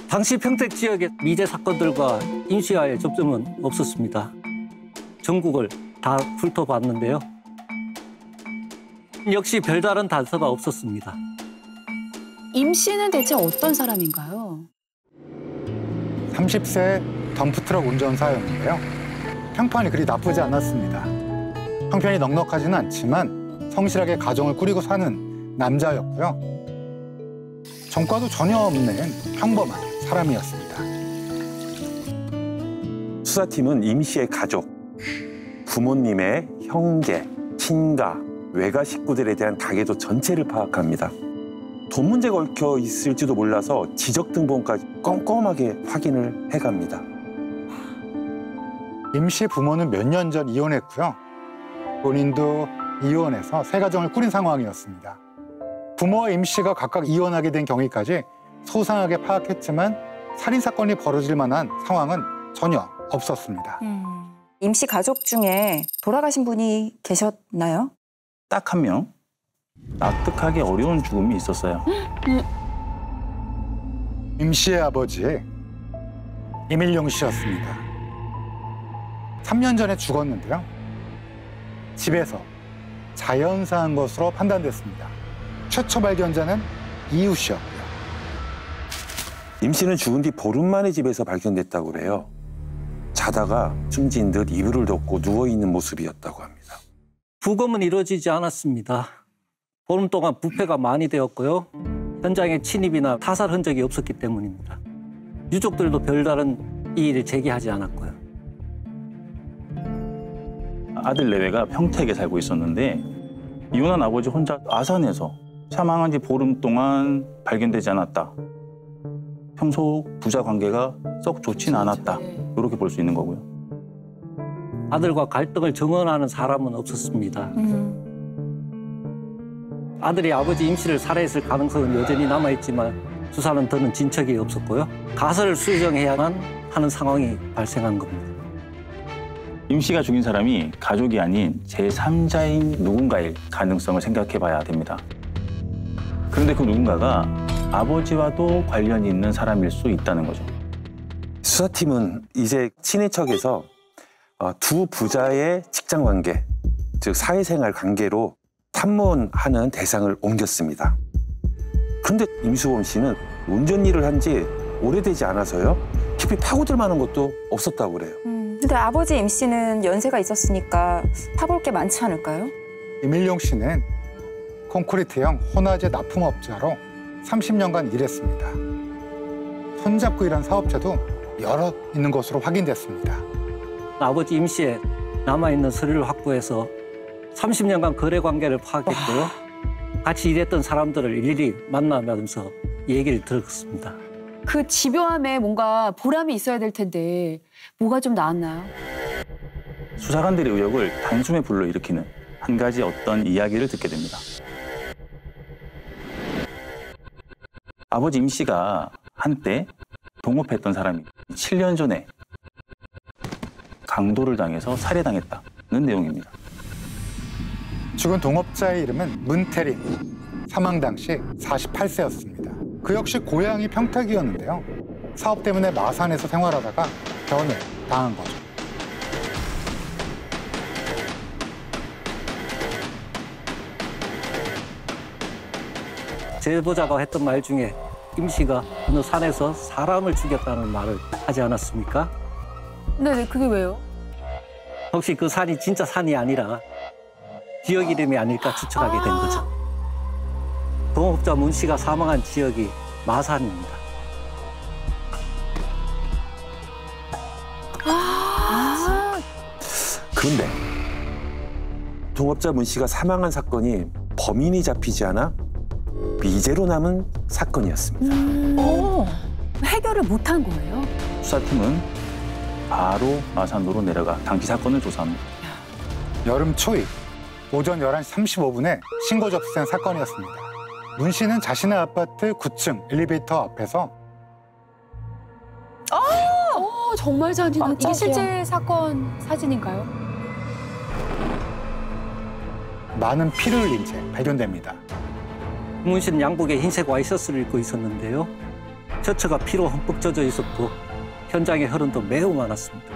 당시 평택 지역의 미제 사건들과 임씨와의 접점은 없었습니다. 전국을 다 훑어봤는데요. 역시 별다른 단서가 없었습니다. 임 씨는 대체 어떤 사람인가요? 30세 덤프트럭 운전사였는데요. 형편이 그리 나쁘지 않았습니다. 형편이 넉넉하지는 않지만 성실하게 가정을 꾸리고 사는 남자였고요. 전과도 전혀 없는 평범한 사람이었습니다. 수사팀은 임 씨의 가족, 부모님의 형제, 친가, 외가 식구들에 대한 가계도 전체를 파악합니다. 돈 문제가 얽혀 있을지도 몰라서 지적 등본까지 꼼꼼하게 확인을 해갑니다. 임 씨 부모는 몇 년 전 이혼했고요. 본인도 이혼해서 새 가정을 꾸린 상황이었습니다. 부모와 임 씨가 각각 이혼하게 된 경위까지 소상하게 파악했지만 살인사건이 벌어질 만한 상황은 전혀 없었습니다. 임 씨 가족 중에 돌아가신 분이 계셨나요? 딱 한 명. 납득하기 어려운 죽음이 있었어요. 임 씨의 아버지 이밀용 씨였습니다. 3년 전에 죽었는데요. 집에서 자연사한 것으로 판단됐습니다. 최초 발견자는 이유 씨였고요. 임 씨는 죽은 뒤 보름 만에 집에서 발견됐다고 그래요. 자다가 숨진 듯 이불을 덮고 누워있는 모습이었다고 합니다. 부검은 이루어지지 않았습니다. 보름 동안 부패가 많이 되었고요. 현장에 침입이나 타살 흔적이 없었기 때문입니다. 유족들도 별다른 이의를 제기하지 않았고요. 아들 내외가 평택에 살고 있었는데 이혼한 아버지 혼자 아산에서 사망한 지 보름 동안 발견되지 않았다. 평소 부자 관계가 썩 좋진 않았다. 이렇게 볼 수 있는 거고요. 아들과 갈등을 증언하는 사람은 없었습니다. 아들이 아버지 임 씨를 살해했을 가능성은 여전히 남아있지만 수사는 더는 진척이 없었고요. 가설을 수정해야만 하는 상황이 발생한 겁니다. 임 씨가 죽인 사람이 가족이 아닌 제3자인 누군가일 가능성을 생각해 봐야 됩니다. 그런데 그 누군가가 아버지와도 관련이 있는 사람일 수 있다는 거죠. 수사팀은 이제 친인척에서 두 부자의 직장 관계, 즉 사회생활 관계로 탐문하는 대상을 옮겼습니다. 그런데 임수범 씨는 운전 일을 한 지 오래되지 않아서요. 깊이 파고들 만한 것도 없었다고 그래요. 근데 아버지 임 씨는 연세가 있었으니까 파볼 게 많지 않을까요? 이밀용 씨는 콘크리트형 혼화재 납품업자로 30년간 일했습니다. 손잡고 일한 사업체도 여러 있는 것으로 확인됐습니다. 아버지 임 씨의 남아있는 서류를 확보해서 30년간 거래 관계를 파악했고요. 같이 일했던 사람들을 일일이 만나면서 얘기를 들었습니다. 그 집요함에 뭔가 보람이 있어야 될 텐데 뭐가 좀 나왔나요? 수사관들의 의혹을 단숨에 불러일으키는 한 가지 어떤 이야기를 듣게 됩니다. 아버지 임 씨가 한때 동업했던 사람이 7년 전에 강도를 당해서 살해당했다는 내용입니다. 죽은 동업자의 이름은 문태린. 사망 당시 48세였습니다. 그 역시 고향이 평택이었는데요. 사업 때문에 마산에서 생활하다가 변을 당한 거죠. 제보자가 했던 말 중에 임 씨가 어느 산에서 사람을 죽였다는 말을 하지 않았습니까? 네, 그게 왜요? 혹시 그 산이 진짜 산이 아니라 지역 이름이 아닐까 추측하게 된 거죠. 동업자 문 씨가 사망한 지역이 마산입니다. 그런데 동업자 문 씨가 사망한 사건이 범인이 잡히지 않아 미제로 남은 사건이었습니다. 해결을 못한 거예요? 수사팀은 바로 마산으로 내려가 당시 사건을 조사합니다. 여름 초입 오전 11시 35분에 신고 접수된 사건이었습니다. 문 씨는 자신의 아파트 9층 엘리베이터 앞에서 정말 잔인한. 이게 깜짝이야. 실제 사건 사진인가요? 많은 피를 흘린 채 발견됩니다. 문 씨는 양복에 흰색 와이셔츠를 입고 있었는데요. 셔츠가 피로 흠뻑 젖어 있었고 현장의 흐름도 매우 많았습니다.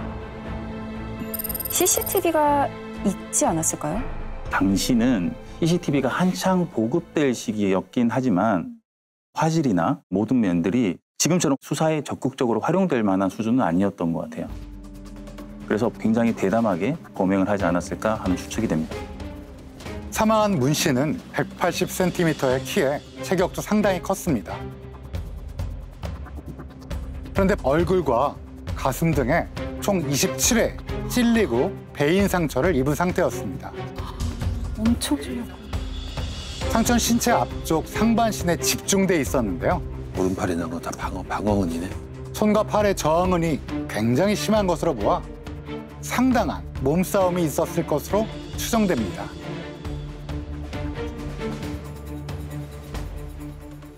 CCTV가 있지 않았을까요? 당시는 CCTV가 한창 보급될 시기였긴 하지만 화질이나 모든 면들이 지금처럼 수사에 적극적으로 활용될 만한 수준은 아니었던 것 같아요. 그래서 굉장히 대담하게 범행을 하지 않았을까 하는 추측이 됩니다. 사망한 문 씨는 180cm의 키에 체격도 상당히 컸습니다. 그런데 얼굴과 가슴 등에 총 27회 찔리고 배인 상처를 입은 상태였습니다. 엄청 찔려. 상처는 신체 앞쪽 상반신에 집중돼 있었는데요. 오른팔에 난 거 다 방어근이네. 손과 팔의 저항은이 굉장히 심한 것으로 보아 상당한 몸싸움이 있었을 것으로 추정됩니다.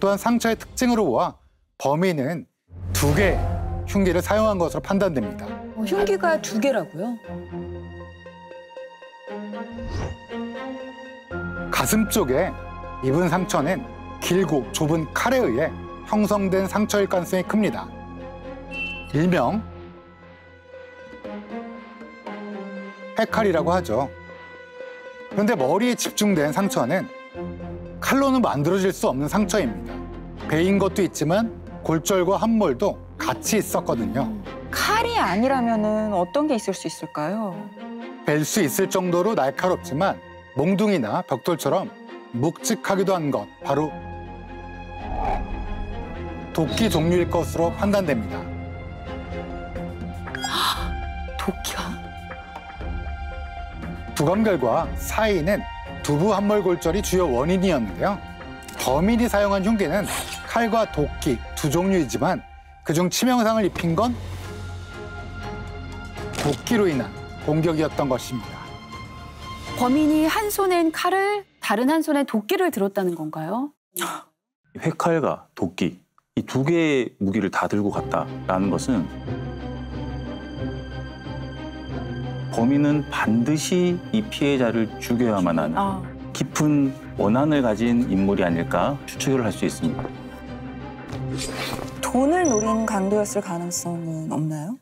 또한 상처의 특징으로 보아 범인은 2개의 흉기를 사용한 것으로 판단됩니다. 흉기가 2개라고요? 가슴 쪽에 입은 상처는 길고 좁은 칼에 의해 형성된 상처일 가능성이 큽니다. 일명 해칼이라고 하죠. 그런데 머리에 집중된 상처는 칼로는 만들어질 수 없는 상처입니다. 베인 것도 있지만 골절과 함몰도 같이 있었거든요. 칼이 아니라면은 어떤 게 있을 수 있을까요? 벨 수 있을 정도로 날카롭지만 몽둥이나 벽돌처럼 묵직하기도 한 것, 바로 도끼 종류일 것으로 판단됩니다. 도끼가? 두감결과 사이는 두부 함몰골절이 주요 원인이었는데요. 범인이 사용한 흉기는 칼과 도끼 2종류이지만 그중 치명상을 입힌 건 도끼로 인한 공격이었던 것입니다. 범인이 한 손엔 칼을, 다른 한 손엔 도끼를 들었다는 건가요? 회칼과 도끼, 이 2개의 무기를 다 들고 갔다라는 것은 범인은 반드시 이 피해자를 죽여야만 하는 깊은 원한을 가진 인물이 아닐까 추측을 할 수 있습니다. 돈을 노린 강도였을 가능성은 없나요?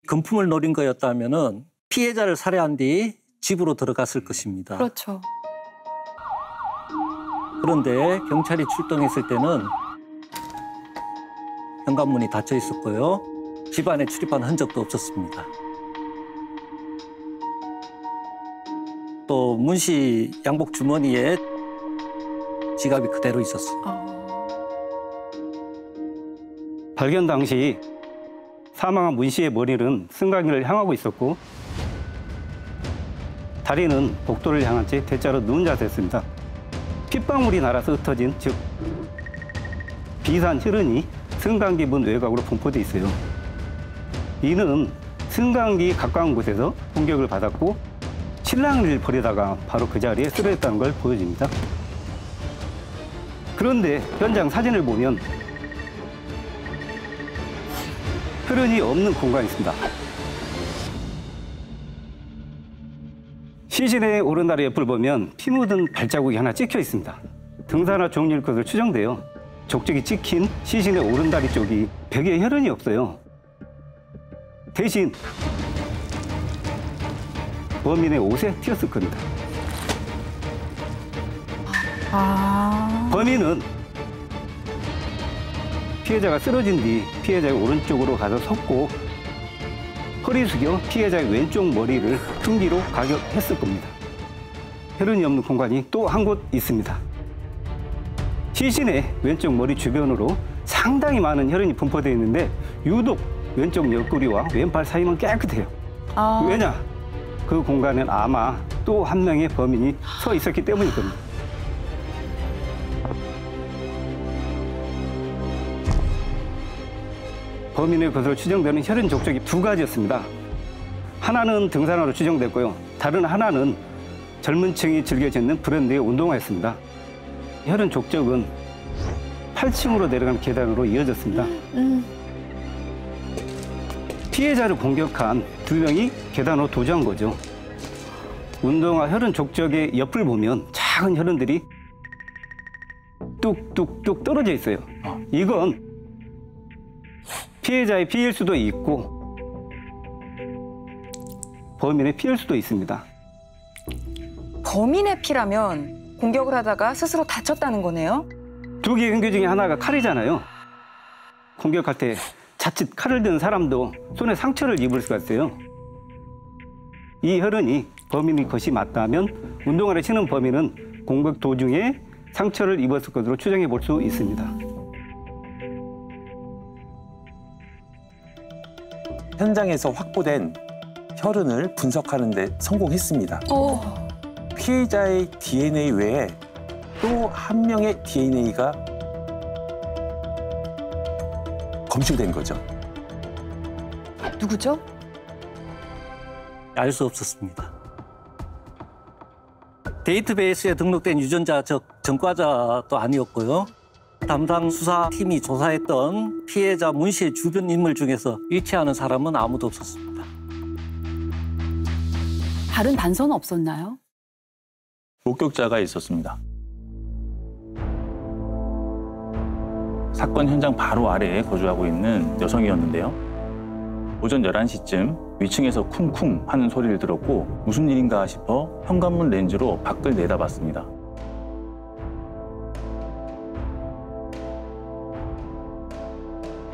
금품을 노린 거였다면은 피해자를 살해한 뒤 집으로 들어갔을 것입니다. 그렇죠. 그런데 경찰이 출동했을 때는 현관문이 닫혀 있었고요. 집 안에 출입한 흔적도 없었습니다. 또 문 씨 양복 주머니에 지갑이 그대로 있었어요. 발견 당시 사망한 문 씨의 머리는 승강기를 향하고 있었고 다리는 복도를 향한 채 대자로 누운 자세였습니다. 핏방울이 날아서 흩어진, 즉 비산 혈흔이 승강기 문 외곽으로 분포돼 있어요. 이는 승강기 가까운 곳에서 공격을 받았고 실랑이를 벌이다가 바로 그 자리에 쓰러졌다는 걸 보여줍니다. 그런데 현장 사진을 보면 혈흔이 없는 공간이 있습니다. 시신의 오른다리 옆을 보면 피 묻은 발자국이 하나 찍혀 있습니다. 등산화 종류일 것으로 추정돼요. 족적이 찍힌 시신의 오른다리 쪽이 벽에 혈흔이 없어요. 대신 범인의 옷에 튀었을 겁니다. 범인은 피해자가 쓰러진 뒤 피해자의 오른쪽으로 가서 섰고 허리 숙여 피해자의 왼쪽 머리를 흉기로 가격했을 겁니다. 혈흔이 없는 공간이 또 한 곳 있습니다. 시신의 왼쪽 머리 주변으로 상당히 많은 혈흔이 분포되어 있는데 유독 왼쪽 옆구리와 왼팔 사이는 깨끗해요. 왜냐? 그 공간엔 아마 또 한 명의 범인이 서 있었기 때문일 겁니다. 범인의 것으로 추정되는 혈흔 족적이 2가지였습니다. 하나는 등산화로 추정됐고요. 다른 하나는 젊은 층이 즐겨 신는 브랜드의 운동화였습니다. 혈흔 족적은 8층으로 내려가는 계단으로 이어졌습니다. 피해자를 공격한 2명이 계단으로 도주한 거죠. 운동화 혈흔 족적의 옆을 보면 작은 혈흔들이 뚝뚝뚝 떨어져 있어요. 이건 피해자의 피일 수도 있고 범인의 피일 수도 있습니다. 범인의 피라면 공격을 하다가 스스로 다쳤다는 거네요? 2개의 흉기 중에 하나가 칼이잖아요. 공격할 때 자칫 칼을 든 사람도 손에 상처를 입을 수가 있어요. 이 혈흔이 범인의 것이 맞다면 운동화를 신은 범인은 공격 도중에 상처를 입었을 것으로 추정해 볼 수 있습니다. 현장에서 확보된 혈흔을 분석하는 데 성공했습니다. 피해자의 DNA 외에 또 한 명의 DNA가 검출된 거죠. 누구죠? 알 수 없었습니다. 데이터베이스에 등록된 유전자 즉 전과자도 아니었고요. 담당 수사팀이 조사했던 피해자 문 씨의 주변 인물 중에서 일치하는 사람은 아무도 없었습니다. 다른 단서는 없었나요? 목격자가 있었습니다. 사건 현장 바로 아래에 거주하고 있는 여성이었는데요. 오전 11시쯤 위층에서 쿵쿵 하는 소리를 들었고 무슨 일인가 싶어 현관문 렌즈로 밖을 내다봤습니다.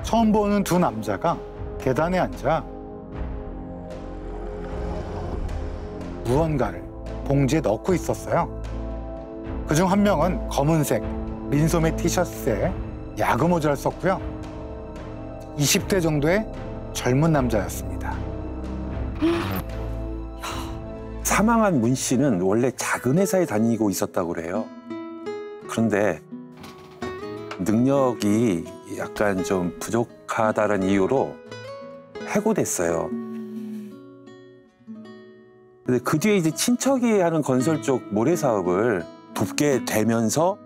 처음 보는 두 남자가 계단에 앉아 무언가를 봉지에 넣고 있었어요. 그중 한 명은 검은색 민소매 티셔츠에 야구 모자를 썼고요. 20대 정도의 젊은 남자였습니다. 사망한 문 씨는 원래 작은 회사에 다니고 있었다고 그래요. 그런데 능력이 약간 좀 부족하다는 이유로 해고됐어요. 근데 그 뒤에 이제 친척이 하는 건설 쪽 모래 사업을 돕게 되면서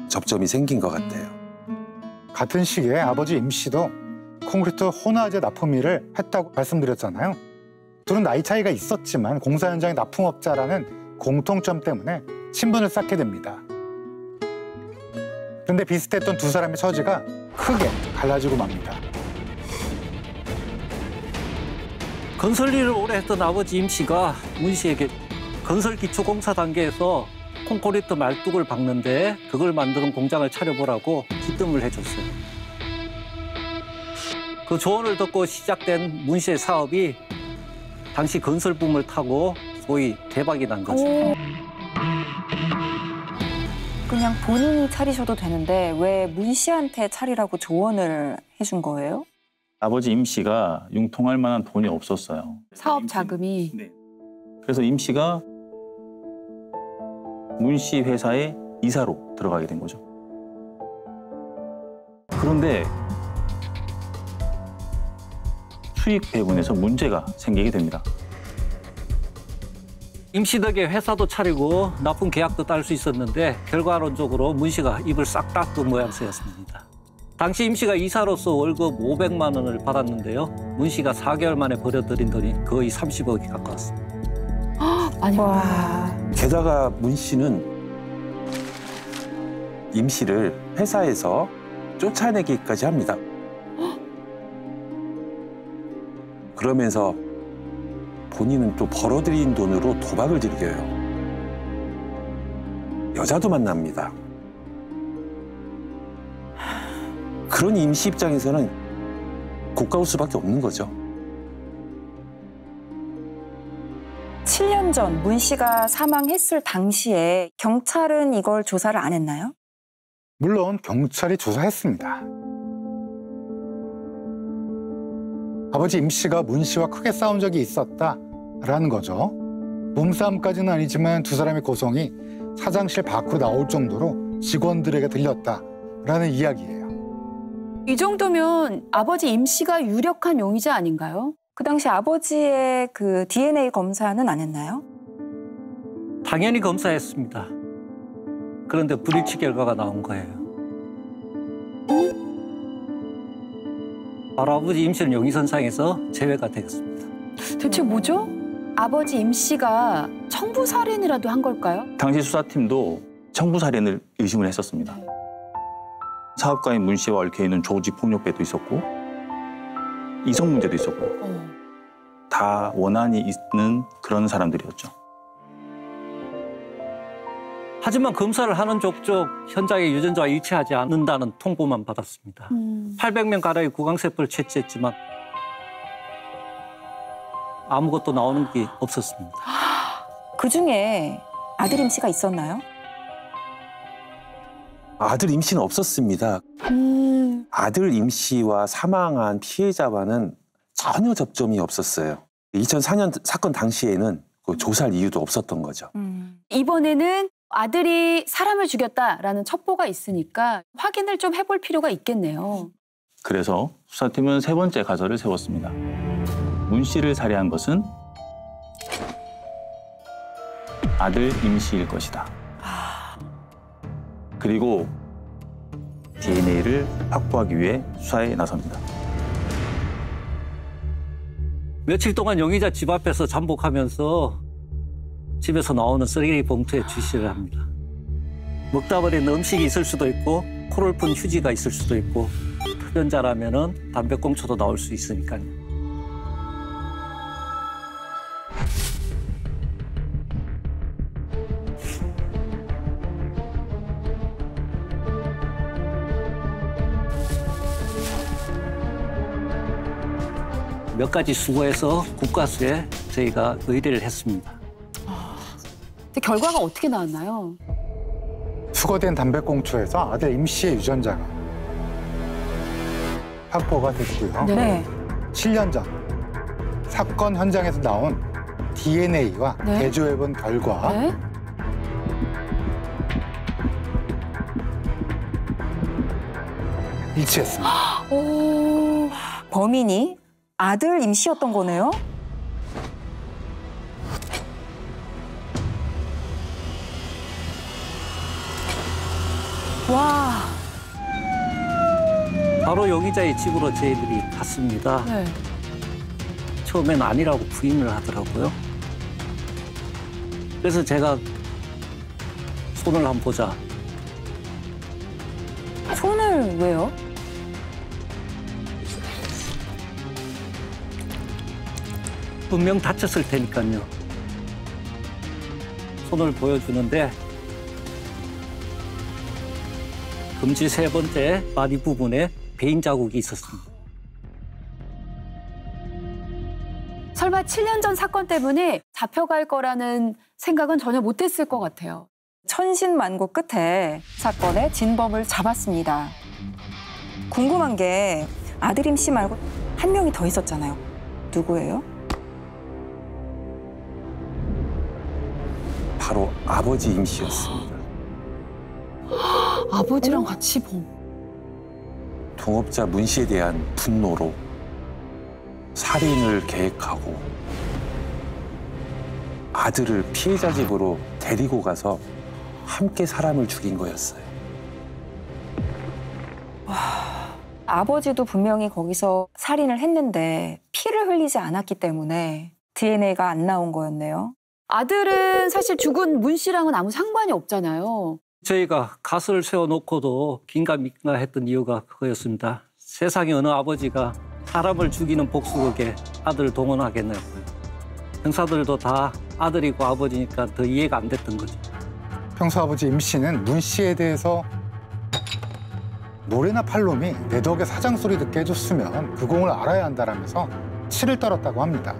접점이 생긴 것 같아요. 같은 시기에 아버지 임 씨도 콘크리트 혼화제 납품 일을 했다고 말씀드렸잖아요. 둘은 나이 차이가 있었지만 공사 현장의 납품업자라는 공통점 때문에 친분을 쌓게 됩니다. 그런데 비슷했던 두 사람의 처지가 크게 갈라지고 맙니다. 건설 일을 오래 했던 아버지 임 씨가 문 씨에게 건설 기초공사 단계에서 콘크리트 말뚝을 박는데 그걸 만드는 공장을 차려보라고 기뜸을 해줬어요. 그 조언을 듣고 시작된 문 씨의 사업이 당시 건설 붐을 타고 소위 대박이 난 거죠. 그냥 본인이 차리셔도 되는데 왜 문 씨한테 차리라고 조언을 해준 거예요? 아버지 임 씨가 융통할 만한 돈이 없었어요. 사업 자금이. 그래서 임 씨가 문 씨 회사의 이사로 들어가게 된 거죠. 그런데 수익 배분에서 문제가 생기게 됩니다. 임 씨 덕에 회사도 차리고 납품 계약도 딸 수 있었는데 결과론적으로 문 씨가 입을 싹 닫은 모양새였습니다. 당시 임 씨가 이사로서 월급 500만 원을 받았는데요. 문 씨가 4개월 만에 벌어들인 돈이 거의 30억이 가까웠습니다. 아니, 게다가 문 씨는 임 씨를 회사에서 쫓아내기까지 합니다. 그러면서 본인은 또 벌어들인 돈으로 도박을 즐겨요. 여자도 만납니다. 그런 임 씨 입장에서는 고가울 수밖에 없는 거죠. 7년 전 문 씨가 사망했을 당시에 경찰은 이걸 조사를 안 했나요? 물론 경찰이 조사했습니다. 아버지 임 씨가 문 씨와 크게 싸운 적이 있었다라는 거죠. 몸싸움까지는 아니지만 두 사람의 고성이 사장실 밖으로 나올 정도로 직원들에게 들렸다라는 이야기예요. 이 정도면 아버지 임 씨가 유력한 용의자 아닌가요? 그 당시 아버지의 그 DNA 검사는 안 했나요? 당연히 검사했습니다. 그런데 불일치 결과가 나온 거예요. 바로 아버지 임 씨는 용의선상에서 제외가 되었습니다. 대체 뭐죠? 아버지 임 씨가 청부살인이라도 한 걸까요? 당시 수사팀도 청부살인을 의심을 했었습니다. 사업가인 문 씨와 얽혀있는 조직 폭력배도 있었고 이성 문제도 있었고 다 원한이 있는 그런 사람들이었죠. 하지만 검사를 하는 족족 현장의 유전자와 일치하지 않는다는 통보만 받았습니다. 800명 가량의 구강세포를 채취했지만 아무것도 나오는 게 없었습니다. 그중에 아들 임씨가 있었나요? 아들 임씨는 없었습니다. 아들 임씨와 사망한 피해자와는 전혀 접점이 없었어요. 2004년 사건 당시에는 그 조사할 이유도 없었던 거죠. 이번에는 아들이 사람을 죽였다라는 첩보가 있으니까 확인을 좀 해볼 필요가 있겠네요. 그래서 수사팀은 세 번째 가설을 세웠습니다. 문 씨를 살해한 것은 아들 임 씨일 것이다. 그리고 DNA를 확보하기 위해 수사에 나섭니다. 며칠 동안 용의자 집 앞에서 잠복하면서 집에서 나오는 쓰레기 봉투에 주시를 합니다. 먹다 버린 음식이 있을 수도 있고 코를 푼 휴지가 있을 수도 있고 흡연자라면은 담배꽁초도 나올 수 있으니까요. 몇 가지 수거해서 국과수에 저희가 의뢰를 했습니다. 근데 결과가 어떻게 나왔나요? 수거된 담배꽁초에서 아들 임 씨의 유전자가 확보가 됐고요. 네. 7년 전 사건 현장에서 나온 DNA와 네. 대조해본 결과 네? 일치했습니다. 오, 범인이 아들 임 씨였던 거네요? 와. 바로 용의자의 집으로 저희들이 갔습니다. 네. 처음엔 아니라고 부인을 하더라고요. 그래서 제가 손을 한번 보자. 손을 왜요? 분명 다쳤을 테니까요. 손을 보여주는데 금지 3번째 바디 부분에 베인 자국이 있었습니다. 설마 7년 전 사건 때문에 잡혀갈 거라는 생각은 전혀 못했을 것 같아요. 천신만고 끝에 사건의 진범을 잡았습니다. 궁금한 게 아들 임 씨 말고 한 명이 더 있었잖아요. 누구예요? 바로 아버지 임 씨였습니다. 아버지랑 같이 범. 동업자 문 씨에 대한 분노로 살인을 계획하고 아들을 피해자 집으로 데리고 가서 함께 사람을 죽인 거였어요. 아버지도 분명히 거기서 살인을 했는데 피를 흘리지 않았기 때문에 DNA가 안 나온 거였네요. 아들은 사실 죽은 문 씨랑은 아무 상관이 없잖아요. 저희가 가설을 세워놓고도 긴가민가 했던 이유가 그거였습니다. 세상에 어느 아버지가 사람을 죽이는 복수극에 아들을 동원하겠냐고요. 형사들도 다 아들이고 아버지니까 더 이해가 안 됐던 거죠. 평소 아버지 임 씨는 문 씨에 대해서 노래나 팔놈이 내 덕에 사장 소리 듣게 해줬으면 그 공을 알아야 한다라면서 치를 떨었다고 합니다.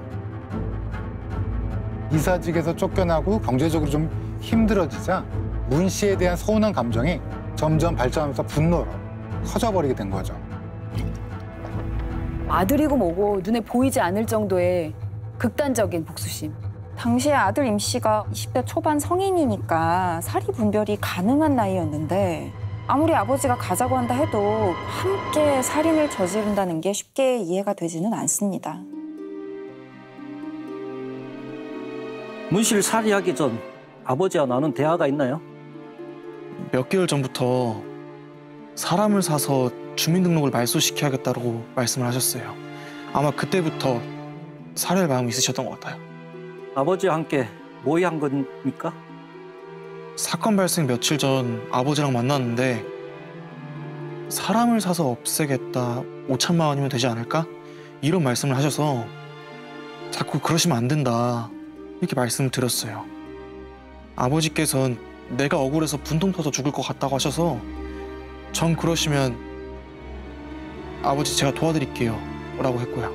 이사직에서 쫓겨나고 경제적으로 좀 힘들어지자 문 씨에 대한 서운한 감정이 점점 발전하면서 분노로 커져버리게 된 거죠. 아들이고 뭐고 눈에 보이지 않을 정도의 극단적인 복수심. 당시에 아들 임 씨가 20대 초반 성인이니까 사리 분별이 가능한 나이였는데 아무리 아버지가 가자고 한다 해도 함께 살인을 저지른다는 게 쉽게 이해가 되지는 않습니다. 문 씨를 살해하기 전 아버지와 나는 대화가 있나요? 몇 개월 전부터 사람을 사서 주민등록을 말소시켜야겠다고 말씀을 하셨어요. 아마 그때부터 살해할 마음이 있으셨던 것 같아요. 아버지와 함께 모의한 겁니까? 사건 발생 며칠 전 아버지랑 만났는데 사람을 사서 없애겠다, 5천만 원이면 되지 않을까? 이런 말씀을 하셔서 자꾸 그러시면 안 된다 이렇게 말씀을 드렸어요. 아버지께서는 내가 억울해서 분통 터져 죽을 것 같다고 하셔서 전 그러시면 아버지 제가 도와드릴게요 라고 했고요.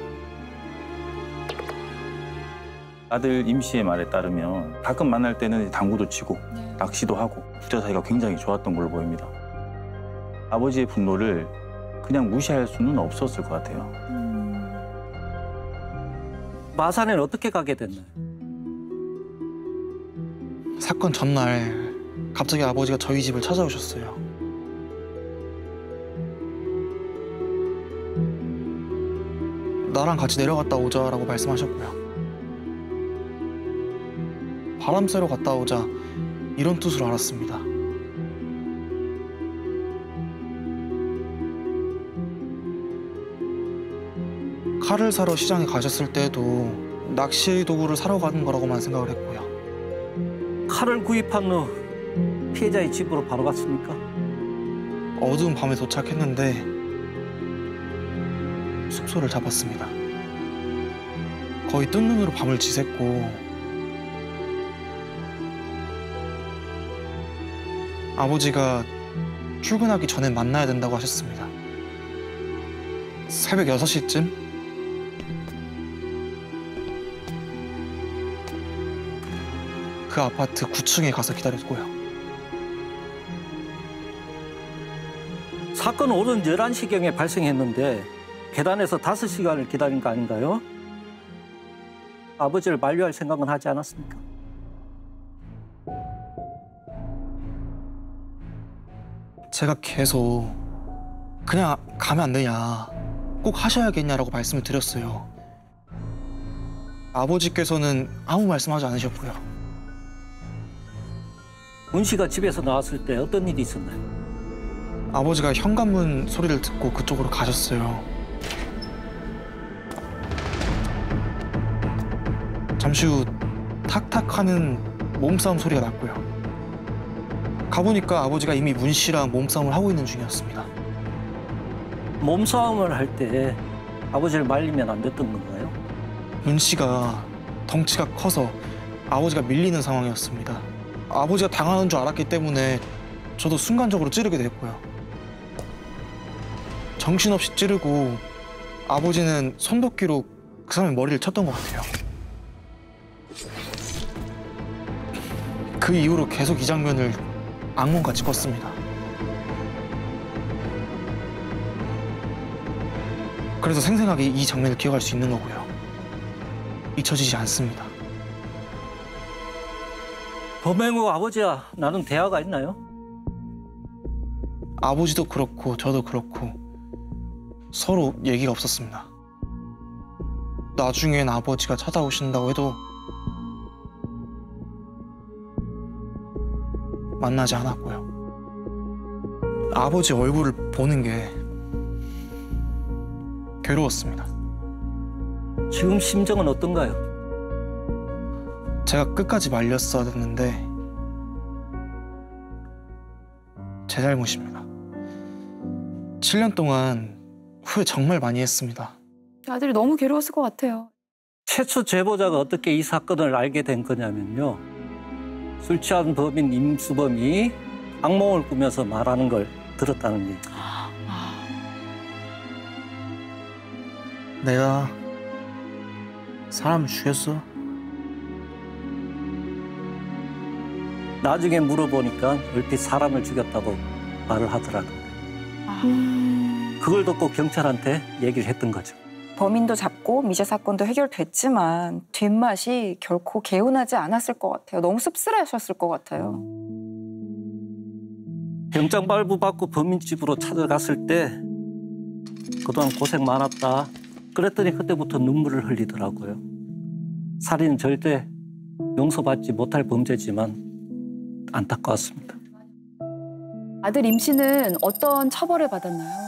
아들 임 씨의 말에 따르면 가끔 만날 때는 당구도 치고 낚시도 하고 부자 사이가 굉장히 좋았던 걸로 보입니다. 아버지의 분노를 그냥 무시할 수는 없었을 것 같아요. 마산에는 어떻게 가게 됐나요? 사건 전날 갑자기 아버지가 저희 집을 찾아오셨어요. 나랑 같이 내려갔다 오자라고 말씀하셨고요. 바람 쐬러 갔다 오자 이런 뜻으로 알았습니다. 칼을 사러 시장에 가셨을 때도 낚시 도구를 사러 가는 거라고만 생각을 했고요. 칼을 구입한 후 피해자의 집으로 바로 갔습니까? 어두운 밤에 도착했는데 숙소를 잡았습니다. 거의 뜬 눈으로 밤을 지샜고 아버지가 출근하기 전에 만나야 된다고 하셨습니다. 새벽 6시쯤 그 아파트 9층에 가서 기다렸고요. 사건은 오전 11시경에 발생했는데 계단에서 5시간을 기다린 거 아닌가요? 아버지를 만류할 생각은 하지 않았습니까? 제가 계속 그냥 가면 안 되냐, 꼭 하셔야겠냐라고 말씀을 드렸어요. 아버지께서는 아무 말씀하지 않으셨고요. 문 씨가 집에서 나왔을 때 어떤 일이 있었나요? 아버지가 현관문 소리를 듣고 그쪽으로 가셨어요. 잠시 후 탁탁 하는 몸싸움 소리가 났고요. 가보니까 아버지가 이미 문 씨랑 몸싸움을 하고 있는 중이었습니다. 몸싸움을 할 때 아버지를 말리면 안 됐던 건가요? 문 씨가 덩치가 커서 아버지가 밀리는 상황이었습니다. 아버지가 당하는 줄 알았기 때문에 저도 순간적으로 찌르게 됐고요. 정신없이 찌르고 아버지는 손도끼로 그 사람의 머리를 쳤던 것 같아요. 그 이후로 계속 이 장면을 악몽같이 꿨습니다. 그래서 생생하게 이 장면을 기억할 수 있는 거고요. 잊혀지지 않습니다. 범행 후 아버지와 나눈 대화가 있나요? 아버지도 그렇고 저도 그렇고 서로 얘기가 없었습니다. 나중엔 아버지가 찾아오신다고 해도 만나지 않았고요. 아버지 얼굴을 보는 게 괴로웠습니다. 지금 심정은 어떤가요? 제가 끝까지 말렸어야 됐는데 제 잘못입니다. 7년 동안 후회 정말 많이 했습니다. 아들이 너무 괴로웠을 것 같아요. 최초 제보자가 어떻게 이 사건을 알게 된 거냐면요. 술 취한 범인 임수범이 악몽을 꾸면서 말하는 걸 들었다는 얘기. 내가 사람 죽였어? 나중에 물어보니까 얼핏 사람을 죽였다고 말을 하더라고요. 그걸 듣고 경찰한테 얘기를 했던 거죠. 범인도 잡고 미제 사건도 해결됐지만 뒷맛이 결코 개운하지 않았을 것 같아요. 너무 씁쓸하셨을 것 같아요. 영장 발부받고 범인 집으로 찾아갔을 때 그동안 고생 많았다. 그랬더니 그때부터 눈물을 흘리더라고요. 살인은 절대 용서받지 못할 범죄지만 안타까웠습니다. 아들 임 씨는 어떤 처벌을 받았나요?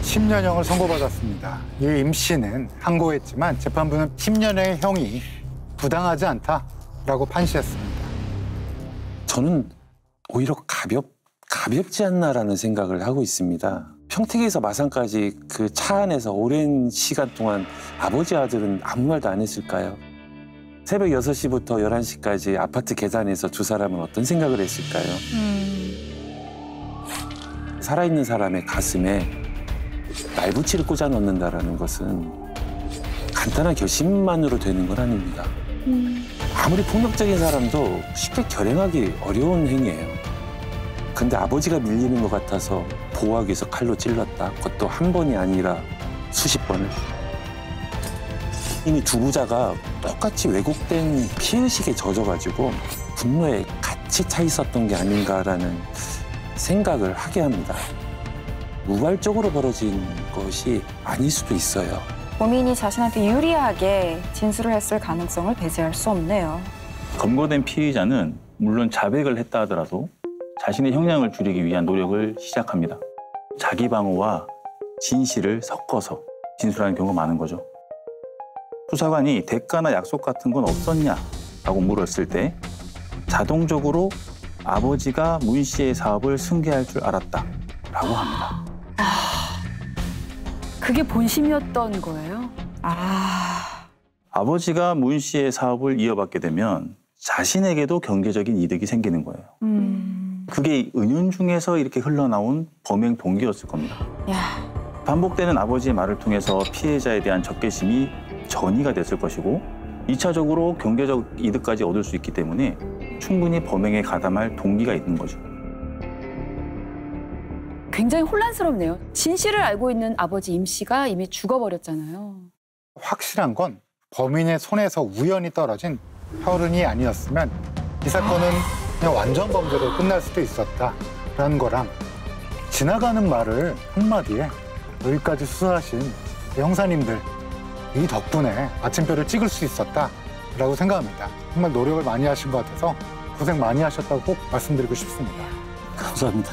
10년형을 선고받았습니다. 이 임 씨는 항고했지만 재판부는 10년의 형이 부당하지 않다라고 판시했습니다. 저는 오히려 가볍지 않나라는 생각을 하고 있습니다. 평택에서 마산까지 그 차 안에서 오랜 시간 동안 아버지 아들은 아무 말도 안 했을까요? 새벽 6시부터 11시까지 아파트 계단에서 두 사람은 어떤 생각을 했을까요? 살아있는 사람의 가슴에 날붙이를 꽂아 넣는다라는 것은 간단한 결심만으로 되는 건 아닙니다. 아무리 폭력적인 사람도 쉽게 결행하기 어려운 행위예요. 근데 아버지가 밀리는 것 같아서 보호하기 위해서 칼로 찔렀다. 그것도 한 번이 아니라 수십 번을. 이미 두 부자가 똑같이 왜곡된 피의식에 젖어가지고 분노에 같이 차 있었던 게 아닌가라는 생각을 하게 합니다. 우발적으로 벌어진 것이 아닐 수도 있어요. 범인이 자신한테 유리하게 진술을 했을 가능성을 배제할 수 없네요. 검거된 피의자는 물론 자백을 했다 하더라도 자신의 형량을 줄이기 위한 노력을 시작합니다. 자기 방어와 진실을 섞어서 진술하는 경우가 많은 거죠. 수사관이 대가나 약속 같은 건 없었냐라고 물었을 때 자동적으로 아버지가 문 씨의 사업을 승계할 줄 알았다라고 합니다. 그게 본심이었던 거예요? 아버지가 문 씨의 사업을 이어받게 되면 자신에게도 경제적인 이득이 생기는 거예요. 그게 은연중에서 이렇게 흘러나온 범행 동기였을 겁니다. 반복되는 아버지의 말을 통해서 피해자에 대한 적개심이 전이가 됐을 것이고 2차적으로 경제적 이득까지 얻을 수 있기 때문에 충분히 범행에 가담할 동기가 있는 거죠. 굉장히 혼란스럽네요. 진실을 알고 있는 아버지 임 씨가 이미 죽어버렸잖아요. 확실한 건 범인의 손에서 우연히 떨어진 혈흔이 아니었으면 이 사건은 그냥 완전 범죄로 끝날 수도 있었다라는 거랑 지나가는 말을 한마디에 여기까지 수사하신 형사님들 이 덕분에 마침표를 찍을 수 있었다라고 생각합니다. 정말 노력을 많이 하신 것 같아서 고생 많이 하셨다고 꼭 말씀드리고 싶습니다. 감사합니다.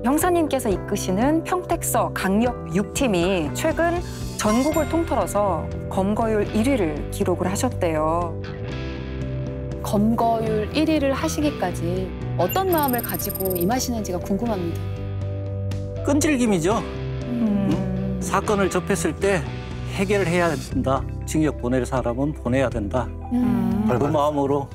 형사님께서 이끄시는 평택서 강력 6팀이 최근 전국을 통틀어서 검거율 1위를 기록을 하셨대요. 검거율 1위를 하시기까지 어떤 마음을 가지고 임하시는지가 궁금합니다. 끈질김이죠. 사건을 접했을 때 해결해야 된다. 징역 보낼 사람은 보내야 된다. 그 마음으로